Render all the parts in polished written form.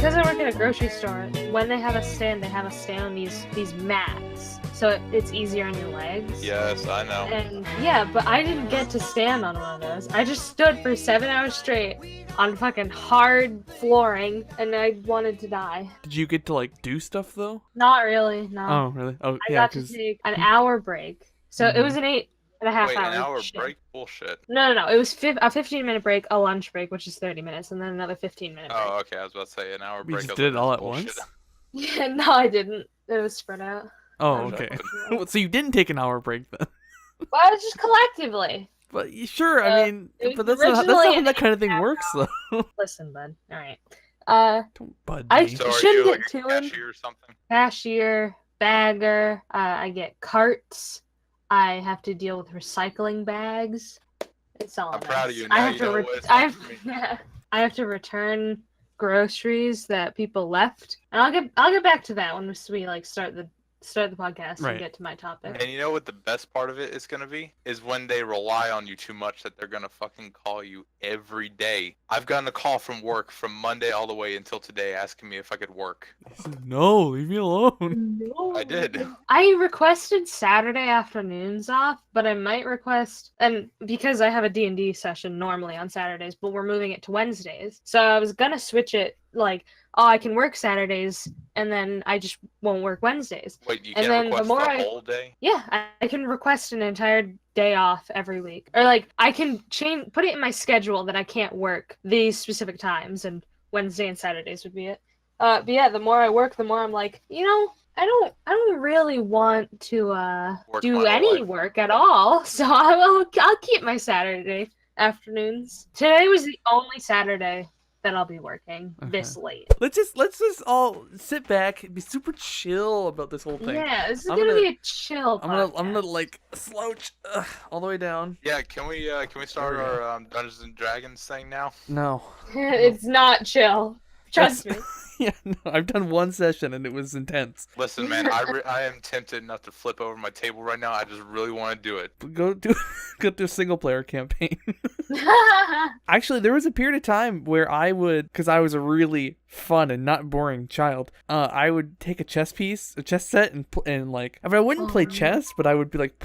because I work in a grocery store, when they have a stand on these mats, so it's easier on your legs. Yes, I know. And yeah, but I didn't get to stand on one of those. I just stood for 7 hours straight on fucking hard flooring, and I wanted to die. Did you get to like do stuff though? Not really, no. Oh, really? Oh, I yeah. got to take an hour break. So it was an 8.5 Wait, hour an hour shift. break? Bullshit. No. It was a 15-minute break, a lunch break, which is 30 minutes, and then another 15-minute break. Oh, okay. I was about to say an hour break. You just did it all at once? Yeah, no, I didn't. It was spread out. Oh, okay. So you didn't take an hour break then? Well, it was just collectively. But sure, I mean, but that's not how that kind of thing works, though. Listen, bud. All right. Don't bud I me. So are shouldn't you get like too a in. cashier or something? Cashier, bagger. I get carts. I have to deal with recycling bags. It's all. I'm a proud of mess. you. I Now have you to. know Re- what it's I like have. for me. Yeah. I have to return groceries that people left, and I'll get back to that when we like start the podcast Right. and get to my topic. And you know what the best part of it is going to be? Is when they rely on you too much that they're going to fucking call you every day. I've gotten a call from work from Monday all the way until today asking me if I could work. No, leave me alone. No. I did. I requested Saturday afternoons off, but I might request, and because I have a D&D session normally on Saturdays, but we're moving it to Wednesdays. So I was gonna switch it, like, oh, I can work Saturdays, and then I just won't work Wednesdays. Wait, you And can't then the request more the I- whole day? Yeah, I can request an entire day off every week. Or, like, I can put it in my schedule that I can't work these specific times, and Wednesday and Saturdays would be it. But yeah, the more I work, the more I'm like, I don't really want to Work do my any life. work at all. So I'll keep my Saturday afternoons. Today was the only Saturday that I'll be working this late. Let's just all sit back and be super chill about this whole thing. Yeah, this is I'm gonna gonna- be a chill. I'm podcast. gonna like slouch all the way down. Yeah, can we start There we our Dungeons and Dragons thing now? No. It's not chill. Trust me. Yeah, no, I've done one session and it was intense. Listen, man, I am tempted enough to flip over my table right now. I just really want to do it. Go do a single player campaign. Actually, there was a period of time where I would, because I was a really fun and not boring child, I would take a chess set, and like, I mean, I wouldn't play chess, but I would be like,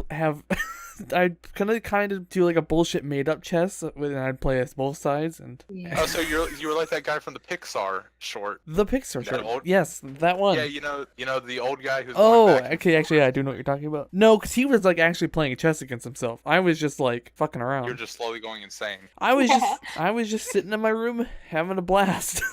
I'd kind of do like a bullshit made up chess, and I'd play as both sides, and Yeah. Oh, so you were like that guy from the Pixar short. the Pixar That show. old- Yes, that one. Yeah, you know the old guy who's Oh, going back and okay, actually, yeah, I do know what you're talking about. No, because he was like actually playing chess against himself. I was just like fucking around. You're just slowly going insane. I was just sitting in my room having a blast.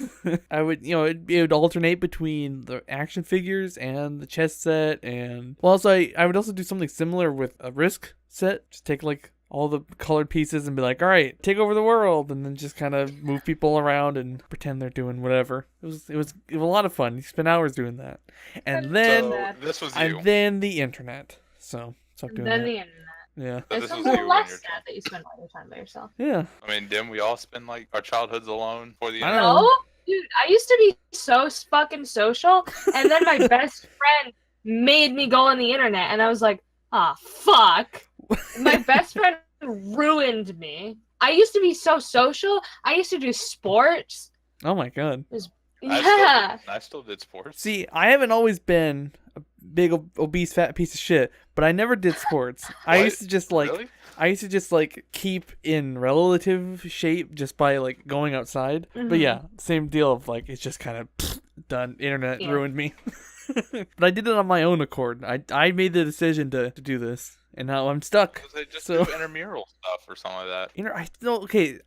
I would, it would alternate between the action figures and the chess set, and well, also I would also do something similar with a Risk set. Just take like all the colored pieces and be like, all right, take over the world, and then just kind of move people around and pretend they're doing whatever. It was a lot of fun. You spend hours doing that, and then So this was you. and then the internet. So stop doing Then that. the internet. Yeah. So It's this a was little you less when you're sad that you spend all your time by yourself. Yeah. I mean, didn't we all spend like our childhoods alone for the I internet? don't know. No, dude, I used to be so fucking social, and then my best friend made me go on the internet, and I was like, ah, fuck. My best friend ruined me. I used to be so social. I used to do sports. Oh my god. Yeah. I still did sports. See, I haven't always been a big obese fat piece of shit, but I never did sports. I What? used to just like Really? keep in relative shape just by like going outside. But yeah, same deal of like it's just kind of done. Internet Yeah. ruined me. But I did it on my own accord. I made the decision to do this, and now I'm stuck. Because they just So- do intramural stuff or something like that.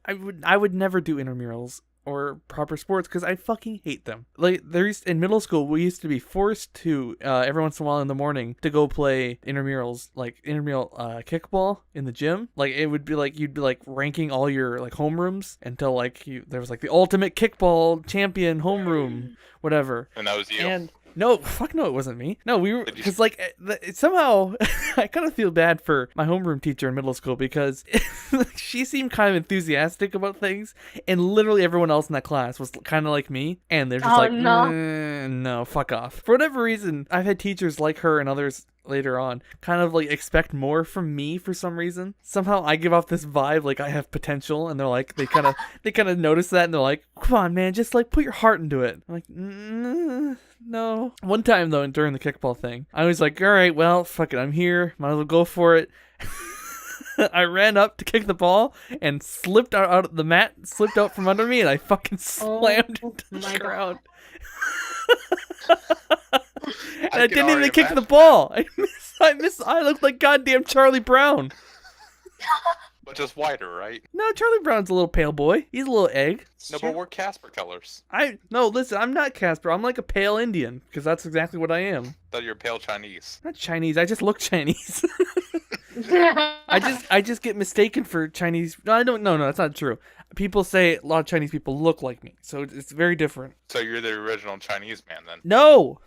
I would never do intramurals or proper sports because I fucking hate them. Like in middle school, we used to be forced to every once in a while in the morning to go play intramurals, like intramural kickball in the gym. Like it would be like you'd be like ranking all your like homerooms until like there was like the ultimate kickball champion homeroom, whatever. And that was you. And No, fuck no, it wasn't me. No, we were, Did you- because like somehow I kind of feel bad for my homeroom teacher in middle school because she seemed kind of enthusiastic about things, and literally everyone else in that class was kind of like me, and they're just Oh, like, no. no, fuck off. For whatever reason, I've had teachers like her and others later on kind of like expect more from me for some reason. Somehow I give off this vibe like I have potential, and they're like they kind of notice that, and they're like, come on man, just like put your heart into it. I'm like, no. One time though, during the kickball thing, I was like, all right, well, fuck it, I'm here, might as well go for it. I ran up to kick the ball and slipped out of the mat, slipped out from under me, and I fucking slammed into the my ground. And I I can didn't even already kick the imagine. ball. I looked like goddamn Charlie Brown. But just whiter, right? No, Charlie Brown's a little pale boy. He's a little egg. No, but we're Casper colors. No, listen, I'm not Casper. I'm like a pale Indian, because that's exactly what I am. Thought you're pale Chinese. Not Chinese. I just look Chinese. I just get mistaken for Chinese. No, I don't. No, that's not true. People say a lot of Chinese people look like me, so it's very different. So you're the original Chinese man then. No.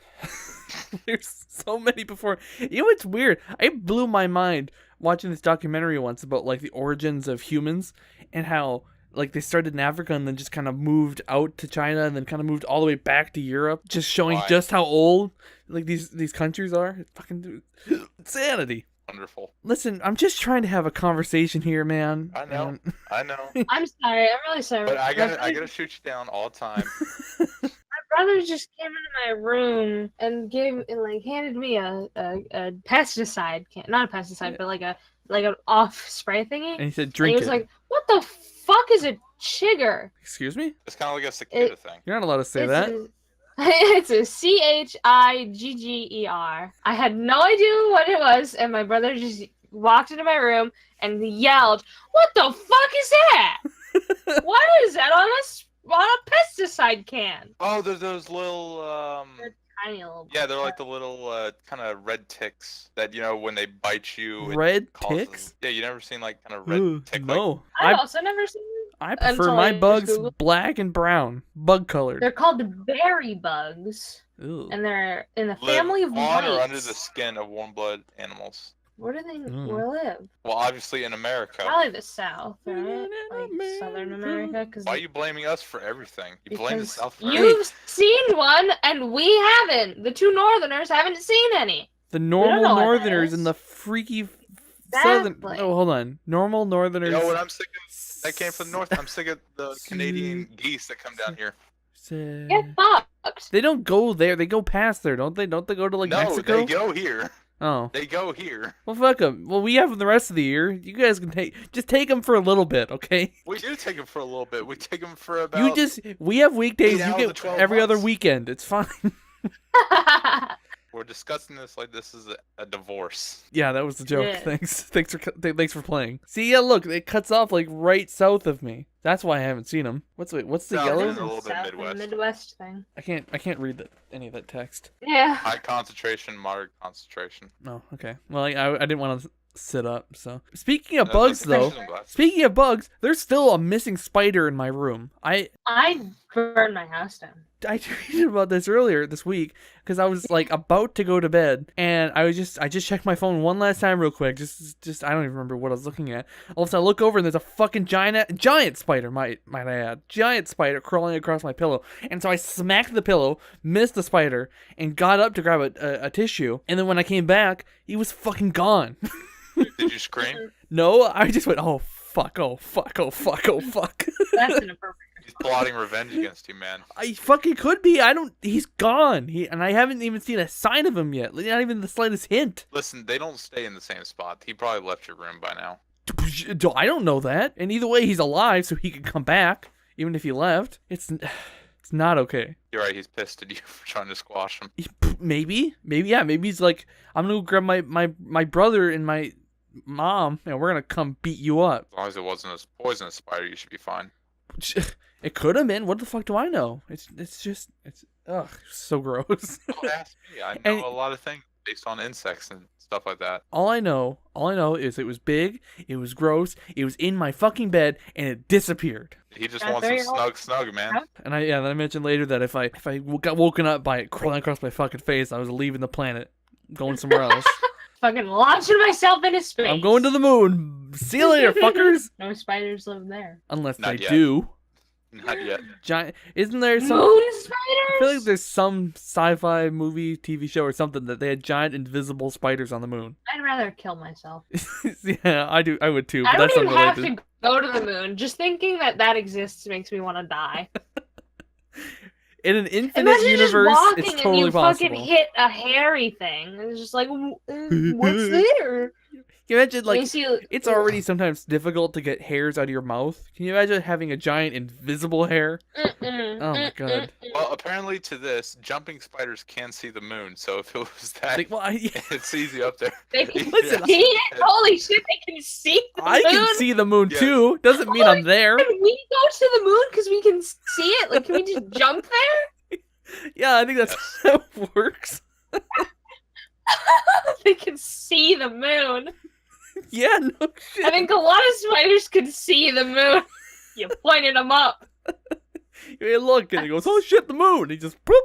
There's so many before. You know what's weird? It blew my mind watching this documentary once about like the origins of humans and how like they started in Africa and then just kind of moved out to China and then kind of moved all the way back to Europe, just showing Why? just how old like these countries are. It's fucking insanity. Wonderful. Listen, I'm just trying to have a conversation here, man. I know. And- I know. I'm sorry. I'm really sorry. But I My gotta shoot you down all the time. brother just came into my room and handed me a pesticide can, not a pesticide, but like an off spray thingy. And he said, And drink he was it. like, "What the fuck is a chigger?" Excuse me? It's kind of like a cicada thing. You're not allowed to say that. It's a CHIGGER. I had no idea what it was, and my brother just walked into my room and yelled, "What the fuck is that? What is that on a pesticide can?" Oh, there's those little They're tiny little. yeah, they're like the little kind of red ticks that when they bite you. it Red causes- ticks? Yeah, you never seen like kind of red Ooh, tick. no. I've also never seen them. I prefer until my I just bugs Googled- black and brown, bug colored. They're called berry bugs, Ooh. and they're in the Live family of on or mites. under the skin of warm blood animals. Where do they Mm. live? Well, obviously in America. Probably the South, right? In Like Southern America. America. Why are you blaming us for everything? You blame the Because South for you've seen one and we haven't. The two Northerners haven't seen any. The don't normal know what that Northerners is. and the freaky southern. Exactly. Oh, hold on. Normal Northerners. You know what I'm sick of? That came from the north. I'm sick of the Canadian geese that come down here. Get fucked. They don't go there. They go past there, don't they? Don't they go to like No, Mexico? they go here. Oh. They go here. Well, fuck them. Well, we have them the rest of the year. You guys can just take them for a little bit, okay? We do take them for a little bit. We take them for about. We have weekdays. 8 You out of get the 12 every other months. weekend. It's fine. We're discussing this like this is a divorce. Yeah, that was the joke. Yeah. Thanks for playing. See, yeah, look, it cuts off like right south of me. That's why I haven't seen them. What's the No, yellow? it's a little bit South and Midwest. Midwest thing. I can't read any of that text. Yeah. High concentration, moderate concentration. Oh, okay. Well, I didn't want to sit up. So speaking of No, bugs, that's though. the glass. Speaking of bugs, there's still a missing spider in my room. I burned my house down. tweeted about this earlier this week because I was like about to go to bed and I just checked my phone one last time real quick. Just I don't even remember what I was looking at. All of a sudden I look over and there's a fucking giant spider, might I add, giant spider crawling across my pillow. And so I smacked the pillow, missed the spider, and got up to grab a tissue. And then when I came back, he was fucking gone. Did you scream? No, I just went, oh fuck, oh fuck, oh fuck, oh fuck. That's inappropriate. He's plotting revenge against you, man. I fucking could be. He's gone. And I haven't even seen a sign of him yet. Not even the slightest hint. Listen, they don't stay in the same spot. He probably left your room by now. I don't know that. And either way, he's alive, so he can come back, even if he left. It's not okay. You're right. He's pissed at you for trying to squash him. Maybe he's like, I'm gonna go grab my brother and my mom, and we're gonna come beat you up. As long as it wasn't a poisonous spider, you should be fine. It could have been. What the fuck do I know? It's so gross. Don't ask me. I know And- a lot of things. based on insects and stuff like that. All I know is it was big, it was gross, it was in my fucking bed, and it disappeared. He just wants some snug, man. And then I mentioned later that if I got woken up by it crawling across my fucking face, I was leaving the planet, going somewhere else. Fucking launching myself into space. I'm going to the moon. See you later, fuckers. No spiders live there. Unless Not they yet. do. Not yet. Giant. Isn't there some? Moon I spiders? feel like there's some sci-fi movie, TV show, or something that they had giant invisible spiders on the moon. I'd rather kill myself. Yeah, I do. I would too. But I don't that's even have unrelated. to go to the moon. Just thinking that exists makes me want to die. In an infinite Imagine universe, just walking it's and totally you possible. fucking hit a hairy thing. And it's just like, what's there? Can you imagine, like, You see, it's already sometimes difficult to get hairs out of your mouth. Can you imagine having a giant invisible hair? Oh my god. Well, apparently to this, jumping spiders can see the moon. So if it was that, Like, well, it's easy up there. They can Listen, see it? Holy shit, they can see the I moon? can see the moon Yeah. too. Doesn't mean I'm there. Can we go to the moon because we can see it? Like, can we just jump there? Yeah, I think that's how it works. They can see the moon. Yeah, no shit. I think a lot of spiders could see the moon. You pointed them up. You look, and he goes, "Oh shit, the moon!" He just poop,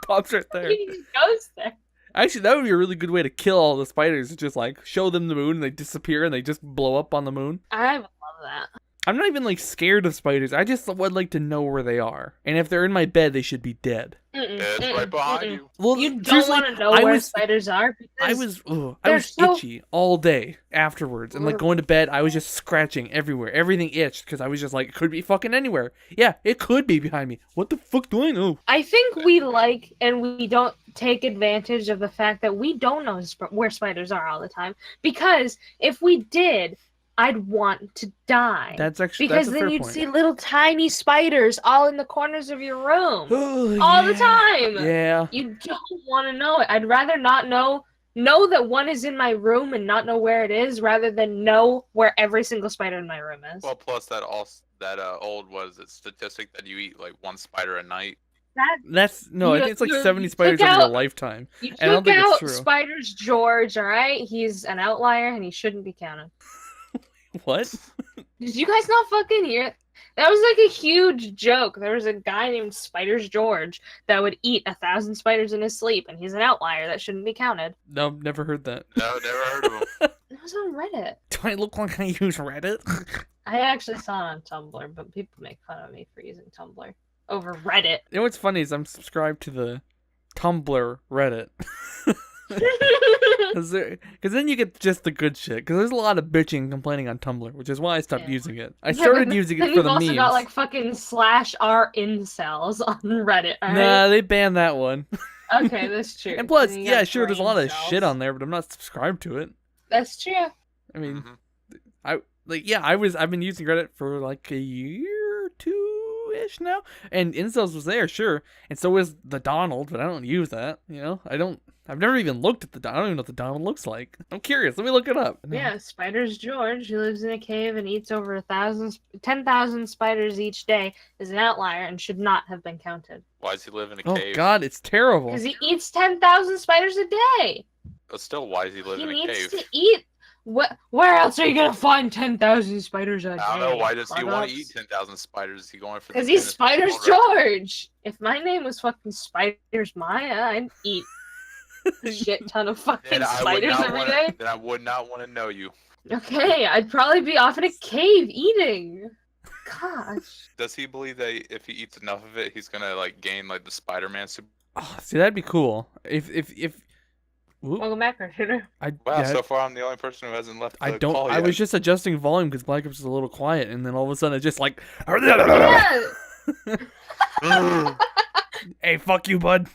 pops right there. He just goes there. Actually, that would be a really good way to kill all the spiders. Just like show them the moon, and they disappear, and they just blow up on the moon. I would love that. I'm not even like scared of spiders. I just would like to know where they are, and if they're in my bed, they should be dead. It's right behind you. Well, You don't seriously, want to know I where was- spiders are I because was so- itchy all day afterwards, and like going to bed, I was just scratching everywhere. Everything itched because I was just like, it could be fucking anywhere. Yeah, it could be behind me. What the fuck do I know? I think we like and we don't take advantage of the fact that we don't know where spiders are all the time. Because if we did, I'd want to die. That's actually because that's a then fair you'd point. see little tiny spiders all in the corners of your room Oh, all the yeah. time. Yeah. You don't want to know it. I'd rather not know that one is in my room and not know where it is, rather than know where every single spider in my room is. Well, plus that old was a statistic that you eat like one spider a night. That's no. I think it's like 70 spiders took over your out- lifetime. You I don't took think it's out true. Spiders George, all right? He's an outlier and he shouldn't be counted. What? Did you guys not fucking hear it? That was like a huge joke. There was a guy named Spiders George that would eat 1,000 spiders in his sleep, and he's an outlier that shouldn't be counted. No, never heard that. No, never heard of him. It was on Reddit. Do I look like I use Reddit? I actually saw it on Tumblr, but people make fun of me for using Tumblr over Reddit. You know what's funny is I'm subscribed to the Tumblr Reddit. Because then you get just the good shit. Because there's a lot of bitching and complaining on Tumblr, which is why I stopped Yeah. using it. I started but using then it for you've the also memes. got like fucking /r incels on Reddit. All Nah, right? they banned that one. Okay, that's true. And plus, Then you yeah, got sure, there's a lot of brain shit cells. on there, but I'm not subscribed to it. That's true. I mean, Mhm. I've been using Reddit for like a year or two-ish now, and incels was there, sure, and so was the Donald, but I don't use that. You know, I've never even looked at the Donald. I don't even know what the Donald looks like. I'm curious. Let me look it up. No. Yeah, Spiders George, who lives in a cave and eats over 10,000 spiders each day, is an outlier and should not have been counted. Why does he live in a Oh cave? God, it's terrible. Because he eats 10,000 spiders a day. But still, why does he live He in a needs cave? to eat. Where else are you gonna find 10,000 spiders a day? I don't know. Why does he want to eat 10,000 spiders? Is he going for the Because he's Guinness Spiders World Record? George. If my name was fucking Spiders Maya, I'd eat a shit ton of fucking Then I would spiders not every wanna- day. Then I would not want to know you. Okay, I'd probably be off in a cave eating. Gosh. Does he believe that if he eats enough of it, he's gonna like gain like the Spider-Man super? Oh, see, that'd be cool. If Whoop, Welcome back, Carter. I Wow, yeah, so far I'm the only person who hasn't left. I the don't. Call I yet. was just adjusting volume because Black Ops is a little quiet, and then all of a sudden it just like. Yeah. Hey, fuck you, bud.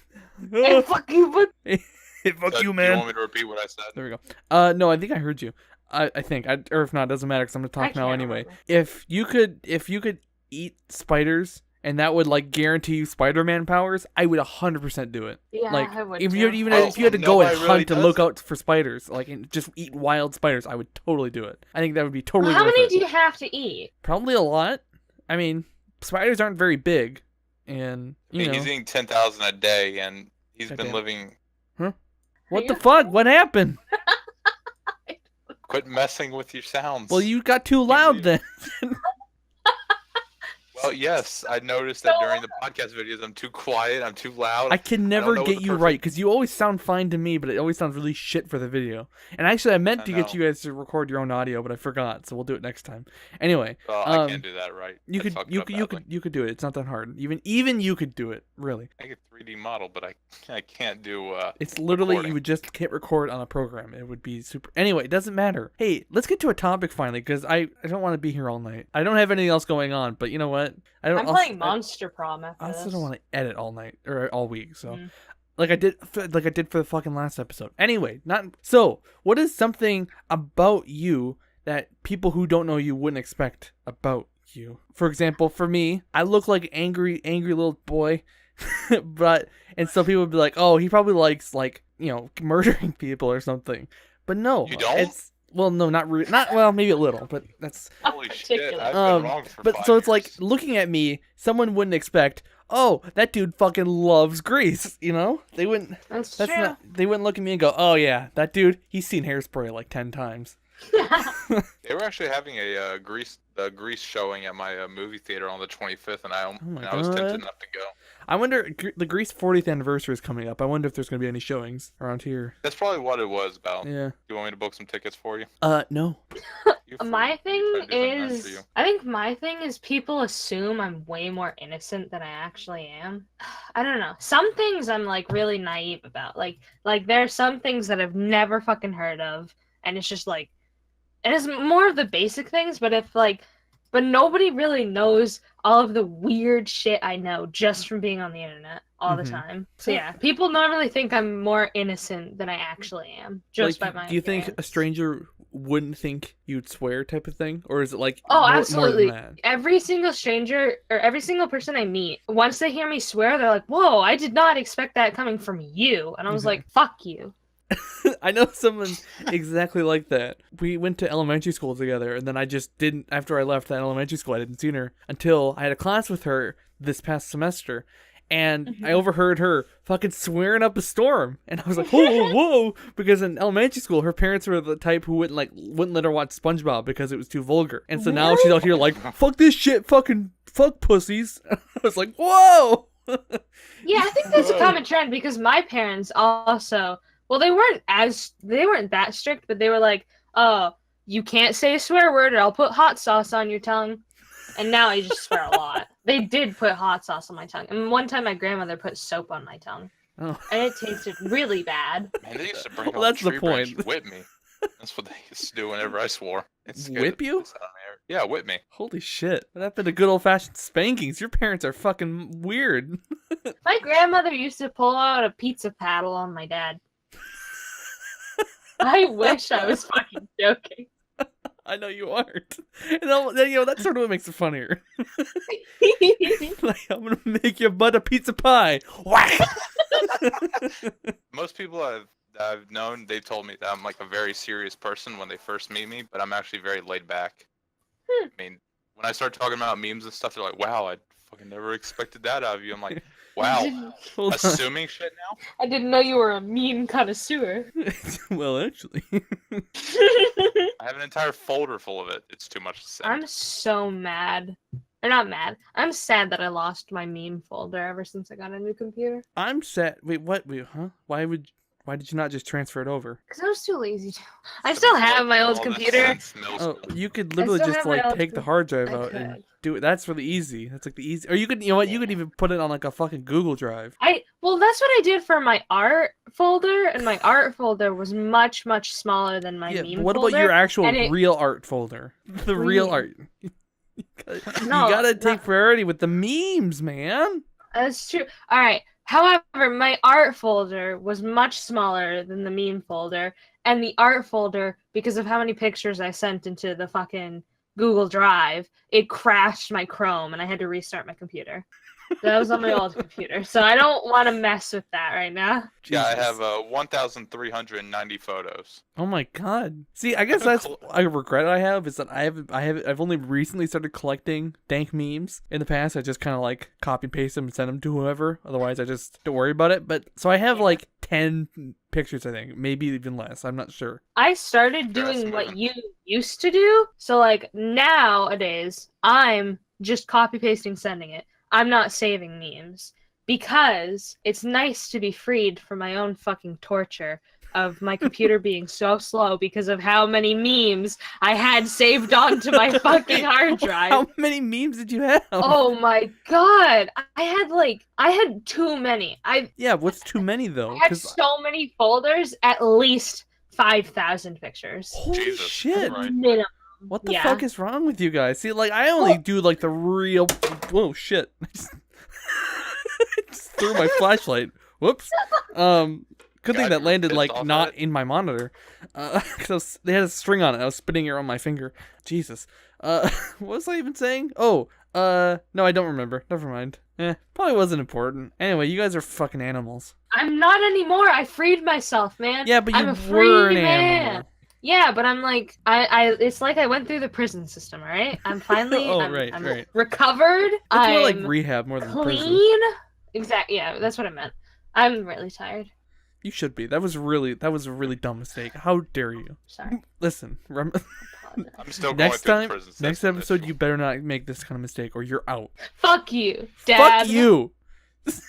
Hey, fuck you, but Hey, fuck Do you, you man. want me to repeat what I said? There we go. No, I think I heard you. I think, or if not, it doesn't matter because I'm gonna I talk now can't anyway. remember. If you could eat spiders and that would like guarantee you Spider-Man powers, I would 100% do it. yeah, Like I would if too. you even Oh, if you had to go and nobody hunt really and look does out for spiders, like and just eat wild spiders, I would totally do it. I think that would be totally How worth many it. do you have to eat? Probably a lot. I mean, spiders aren't very big, and I mean, you know. he's eating 10,000 a day, and he's been Goddamn. living. Huh? What the fuck? What happened? Quit messing with your sounds. Well, you got too loud then. Well, yes, I noticed that during the podcast videos, I'm too quiet, I'm too loud. I can never know get the you perfect- right because you always sound fine to me, but it always sounds really shit for the video. And actually, I meant to get know. you guys to record your own audio, but I forgot, so we'll do it next time. Anyway, I can't do that right. you I could fucked you up could you badly. could you could do it. It's not that hard. Even you could do it. Really, I can 3D model, but I can't do. it's literally recording. you would just hit record on a program. It would be super. Anyway, it doesn't matter. Hey, let's get to a topic finally because I don't want to be here all night. I don't have anything else going on, but you know what? I'm playing Monster Prom after I this. also don't want to edit all night or all week, so Mm. like I did for the fucking last episode. Anyway, not so. What is something about you that people who don't know you wouldn't expect about you? For example, for me, I look like angry little boy, and some people would be like, "Oh, he probably likes murdering people or something." But no, You don't? It's well, no, not well, maybe a little, but that's Holy shit! Particular. I've been wrong for but 5 so it's like years. looking at me, someone wouldn't expect, oh, that dude fucking loves Grease, you know? They wouldn't That's that's true. not they wouldn't look at me and go, oh yeah, that dude, he's seen Hairspray like 10 times. They were actually having a Grease showing at my movie theater on the 25th, and I was God. tempted not to go. I wonder, the Grease 40th anniversary is coming up. I wonder if there's going to be any showings around here. That's probably what it was about. Yeah. You want me to book some tickets for you? No. You free. My thing Try to do something nice for is, you. I think my thing is people assume I'm way more innocent than I actually am. I don't know. Some things I'm like really naive about. Like there are some things that I've never fucking heard of, and it's just like, and it's more of the basic things. But nobody really knows all of the weird shit I know just from being on the internet all the Mhm. time. So yeah, people normally think I'm more innocent than I actually am just by my do you think a appearance. stranger wouldn't think you'd swear type of thing? Or is it like Oh, more absolutely. than that? Every single stranger or every single person I meet, once they hear me swear, they're like, "Whoa, I did not expect that coming from you." And I was Mhm. like, "Fuck you." I know someone exactly like that. We went to elementary school together, and then I just didn't, after I left that elementary school, I didn't see her until I had a class with her this past semester. And I overheard her fucking swearing up a storm. And I was like, whoa, whoa. Because in elementary school, her parents were the type who wouldn't let her watch SpongeBob because it was too vulgar. And so now she's out here like, fuck this shit, fucking fuck pussies. I was like, whoa. Yeah, I think that's a common trend because my parents also, well, they weren't that strict, but they were like, "Oh, you can't say a swear word or I'll put hot sauce on your tongue." And now I just swear a lot. They did put hot sauce on my tongue. And one time my grandmother put soap on my tongue. Oh. And it tasted really bad. Man, they used to bring Well, out that's the tree branch point. and whip me. That's what they used to do whenever I swore. It scared Whip the you? piss out of me. Yeah, whip me. Holy shit. What happened to good old fashioned spankings? Your parents are fucking weird. My grandmother used to pull out a pizza paddle on my dad. I wish I was fucking joking. I know you aren't. And that's sort of what makes it funnier. Like, I'm gonna make your butt a pizza pie. Whack! Most people I've known, they told me that I'm like a very serious person when they first meet me, but I'm actually very laid back. I mean, when I start talking about memes and stuff, they're like, "Wow, I fucking never expected that out of you." I'm like, "Wow, Hold assuming shit now." I didn't know you were a meme connoisseur. on. Well, actually. I have an entire folder full of it. It's too much to say. I'm so mad. Or not mad. I'm sad that I lost my meme folder ever since I got a new computer. I'm set. Wait, what? Wait, huh? Why did you not just transfer it over? Because I was too lazy to. I still have my old All this computer. since middle Oh, school. you could literally still just have my old take the hard drive I out and could. do it. That's really easy. That's like the easy. Or you could, you could even put it on like a fucking Google Drive. Well, that's what I did for my art folder, and my art folder was much smaller than my Yeah. meme But what folder. about your actual and it- real art folder? The real art. You No, gotta take not- priority with the memes, man. That's true. All right. However, my art folder was much smaller than the meme folder, and the art folder, because of how many pictures I sent into the fucking Google Drive, it crashed my Chrome, and I had to restart my computer. That was on my old computer, so I don't want to mess with that right now. Yeah, I Jesus. have 1,390 photos. Oh my god. See, I guess that's a regret I have is that I've only recently started collecting dank memes. In the past, I just kind of like copy and paste them and send them to whoever. Otherwise, I just don't worry about it. But so I have like 10 pictures, I think. Maybe even less. I'm not sure. I started doing what you used to do. So, like, nowadays, I'm just copy pasting, sending it. I'm not saving memes because it's nice to be freed from my own fucking torture of my computer being so slow because of how many memes I had saved onto my fucking hard drive. How many memes did you have? Oh my god. I had too many. Yeah, what's too many though? I had so many folders, at least 5,000 pictures. Holy Jesus shit. Christ. Minimum. What the fuck is wrong with you guys? See, like, I only do, like, the real... Whoa, shit. I just threw my flashlight. Whoops. Good thing that landed, like, not in my monitor. Because they had a string on it. I was spinning it on my finger. Jesus. What was I even saying? Oh, no, I don't remember. Never mind. Probably wasn't important. Anyway, you guys are fucking animals. I'm not anymore. I freed myself, man. Yeah, but you I'm a were free an man. animal. Yeah, but I'm like, it's like I went through the prison system, all right? I'm finally, I'm recovered. It's more like rehab more than clean. prison. Exactly, yeah, that's what I meant. I'm really tired. You should be. That was a really dumb mistake. How dare you? Sorry. Listen, I'm still going through the prison system. next episode, you better not make this kind of mistake or you're out. Fuck you, Dad. Fuck you.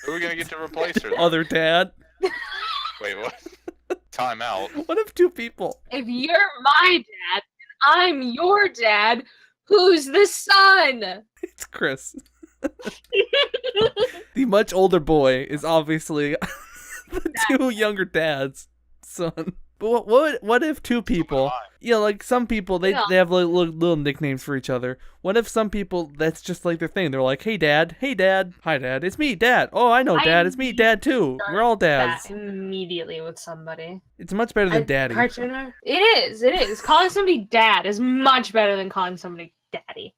Who are we gonna get to replace her? Other dad. Wait, what? Time out. What if two people? If you're my dad, I'm your dad. Who's the son? It's Chris. The much older boy is obviously the two younger dad's son. But what if two people, like some people, they have like little nicknames for each other. What if some people, that's just like their thing? They're like, hey dad, hi dad, it's me, dad. Oh, I know dad, it's me, dad too. We're all dads. Immediately with somebody. It's much better than daddy. Cartooner? It is. Calling somebody dad is much better than calling somebody daddy.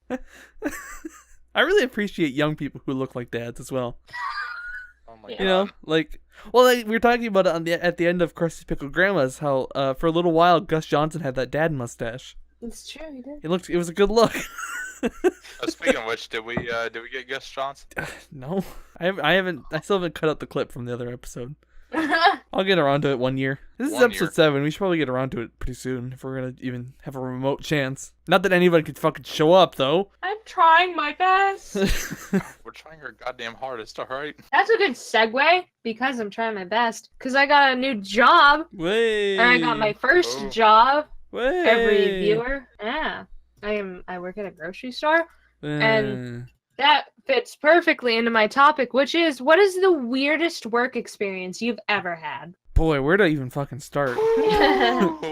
I really appreciate young people who look like dads as well. Oh my God. You know, like we were talking about it at the end of Krusty's Pickled Grandma's, how for a little while Gus Johnson had that dad mustache. It's true, he did. It was a good look. Speaking of which, did we get Gus Johnson? No, I still haven't cut out the clip from the other episode. I'll get around to it one year. This is episode 7. We should probably get around to it pretty soon if we're gonna even have a remote chance. Not that anybody could fucking show up though. I'm trying my best. We're trying our goddamn hardest, alright? That's a good segue, because I'm trying my best. Because I got a new job. Way. Or I got my first job. Way. Every viewer. Yeah. I work at a grocery store. And that fits perfectly into my topic, which is, what is the weirdest work experience you've ever had? Boy, where do I even fucking start?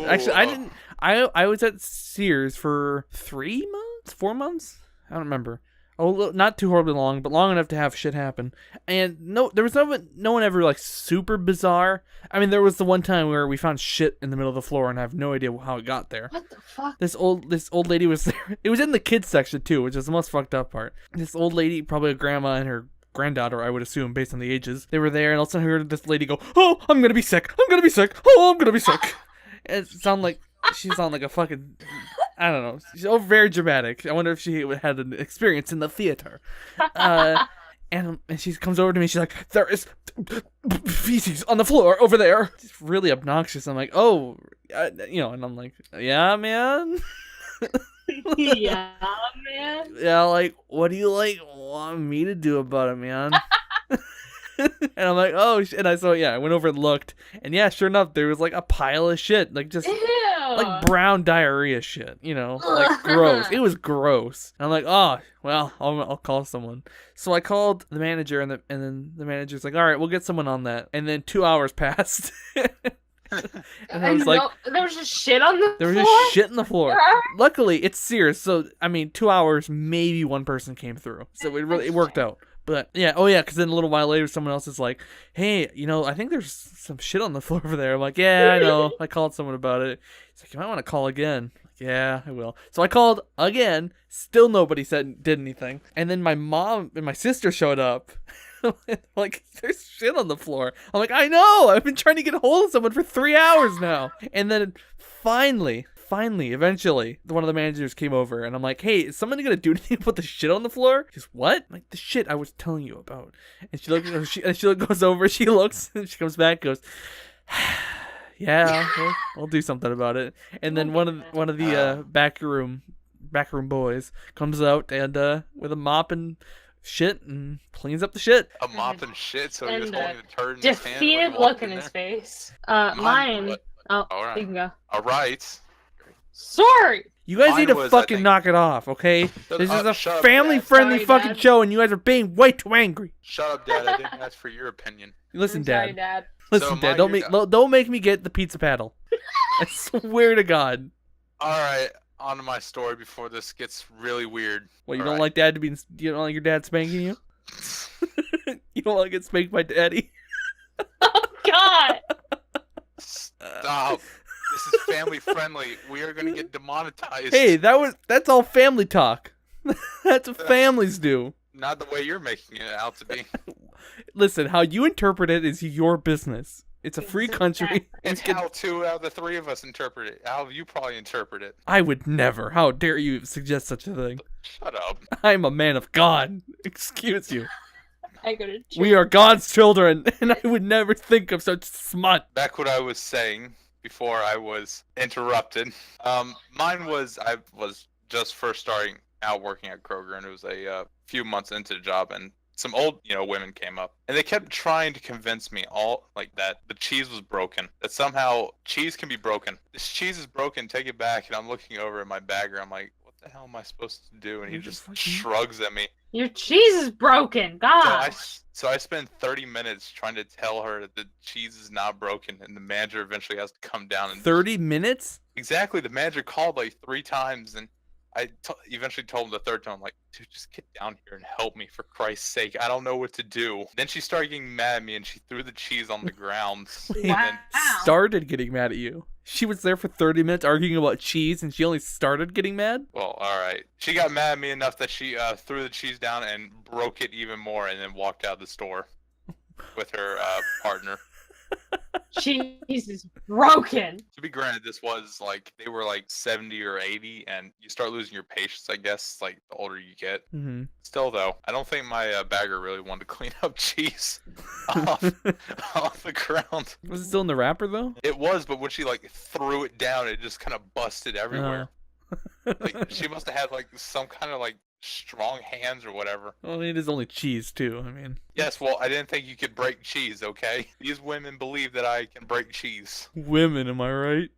Actually, I was at Sears for 3 months? 4 months? I don't remember. Oh, not too horribly long, but long enough to have shit happen. And there was no one ever like super bizarre. I mean, there was the one time where we found shit in the middle of the floor and I have no idea how it got there. What the fuck? This old lady was there. It was in the kids section too, which is the most fucked up part. This old lady, probably a grandma and her granddaughter, I would assume, based on the ages. They were there, and all of a sudden I heard this lady go, "Oh, I'm gonna be sick. I'm gonna be sick. Oh, I'm gonna be sick." And it sounded like she sounded like a fucking, I don't know. She's very dramatic. I wonder if she had an experience in the theater. And she comes over to me. She's like, "There is feces on the floor over there." It's really obnoxious. I'm like, "Oh, and I'm like, yeah, man." Yeah, man. Yeah, like, what do you want me to do about it, man? And I'm like, oh, and I went over and looked, and yeah, sure enough, there was like a pile of shit, like just like brown diarrhea shit, like gross. It was gross. And I'm like, oh, well, I'll call someone. So I called the manager, and then the manager's like, all right, we'll get someone on that. And then 2 hours passed. And I was like, there was just shit on the floor? There was just shit on the floor. Luckily, it's Sears, so, I mean, 2 hours, maybe one person came through. So it worked out. But, yeah, because then a little while later, someone else is like, hey, I think there's some shit on the floor over there. I'm like, yeah, I know. I called someone about it. He's like, you might want to call again. I'm like, yeah, I will. So I called again. Still nobody did anything. And then my mom and my sister showed up. Like, there's shit on the floor. I'm like, I know. I've been trying to get a hold of someone for 3 hours now. And then finally, finally, eventually, one of the managers came over, and I'm like, hey, is somebody gonna do anything to put the shit on the floor? She's, what? I'm like, the shit I was telling you about. And she looks, she goes over, she looks, and she comes back, goes, yeah, we'll do something about it. And then one of the back room boys comes out and with a mop and shit and cleans up the shit. A mop and shit, so he was And holding a turd in his hand. defeated look in his face. Mine. Oh, All right. you can go. All right. Sorry. You guys Mine need to was, I fucking think- knock it off, okay? This is a shut up, family-friendly Sorry, fucking Dad. show, and you guys are being way too angry. Shut up, Dad. I didn't ask for your opinion. Listen, I'm sorry, Dad. Dad. Listen, So, Dad. Mike, Don't make me get the pizza paddle. I swear to God. All right, on to my story before this gets really weird. What, you All don't right. like Dad to be? You don't like your dad spanking you? You don't want to get spanked by Daddy? Oh God. Stop. This is family friendly. We are gonna get demonetized. Hey, that's all family talk. That's what families do. Not the way you're making it out to be. Listen, how you interpret it is your business. It's a free country. It's how 2 out of the 3 of us interpret it. How you probably interpret it. I would never. How dare you suggest such a thing? Shut up. I'm a man of God. Excuse you. I go to We are God's children, and I would never think of such smut. Back what I was saying before I was interrupted. Mine was I was just first starting out working at Kroger, and it was a few months into the job, and some old, women came up, and they kept trying to convince me that the cheese was broken, that somehow cheese can be broken. This cheese is broken, take it back. And I'm looking over at my bagger, I'm like, what the hell am I supposed to do? And he You're just fucking- shrugs at me. Your cheese is broken. God. So I spent 30 minutes trying to tell her that the cheese is not broken, and the manager eventually has to come down and 30 minutes? Exactly. The manager called like 3 times, and I eventually told him the 3rd time, I'm like, dude, just get down here and help me, for Christ's sake. I don't know what to do. Then she started getting mad at me, and she threw the cheese on the ground. Wait, And then, started getting mad at you. She was there for 30 minutes arguing about cheese, and she only started getting mad? well, all right. She got mad at me enough that she threw the cheese down and broke it even more, and then walked out of the store with her partner. Cheese is broken. To be granted, this was like they were like 70 or 80, and you start losing your patience, I guess, like the older you get. Mm-hmm. Still, though, I don't think my bagger really wanted to clean up cheese off the ground. Was it still in the wrapper, though? It was, but when she like threw it down, it just kind of busted everywhere. Like she must have had like some kind of like strong hands or whatever. Well, it is only cheese, too. I mean, Yes, well, I didn't think you could break cheese. Okay, these women believe that I can break cheese. women, am I right?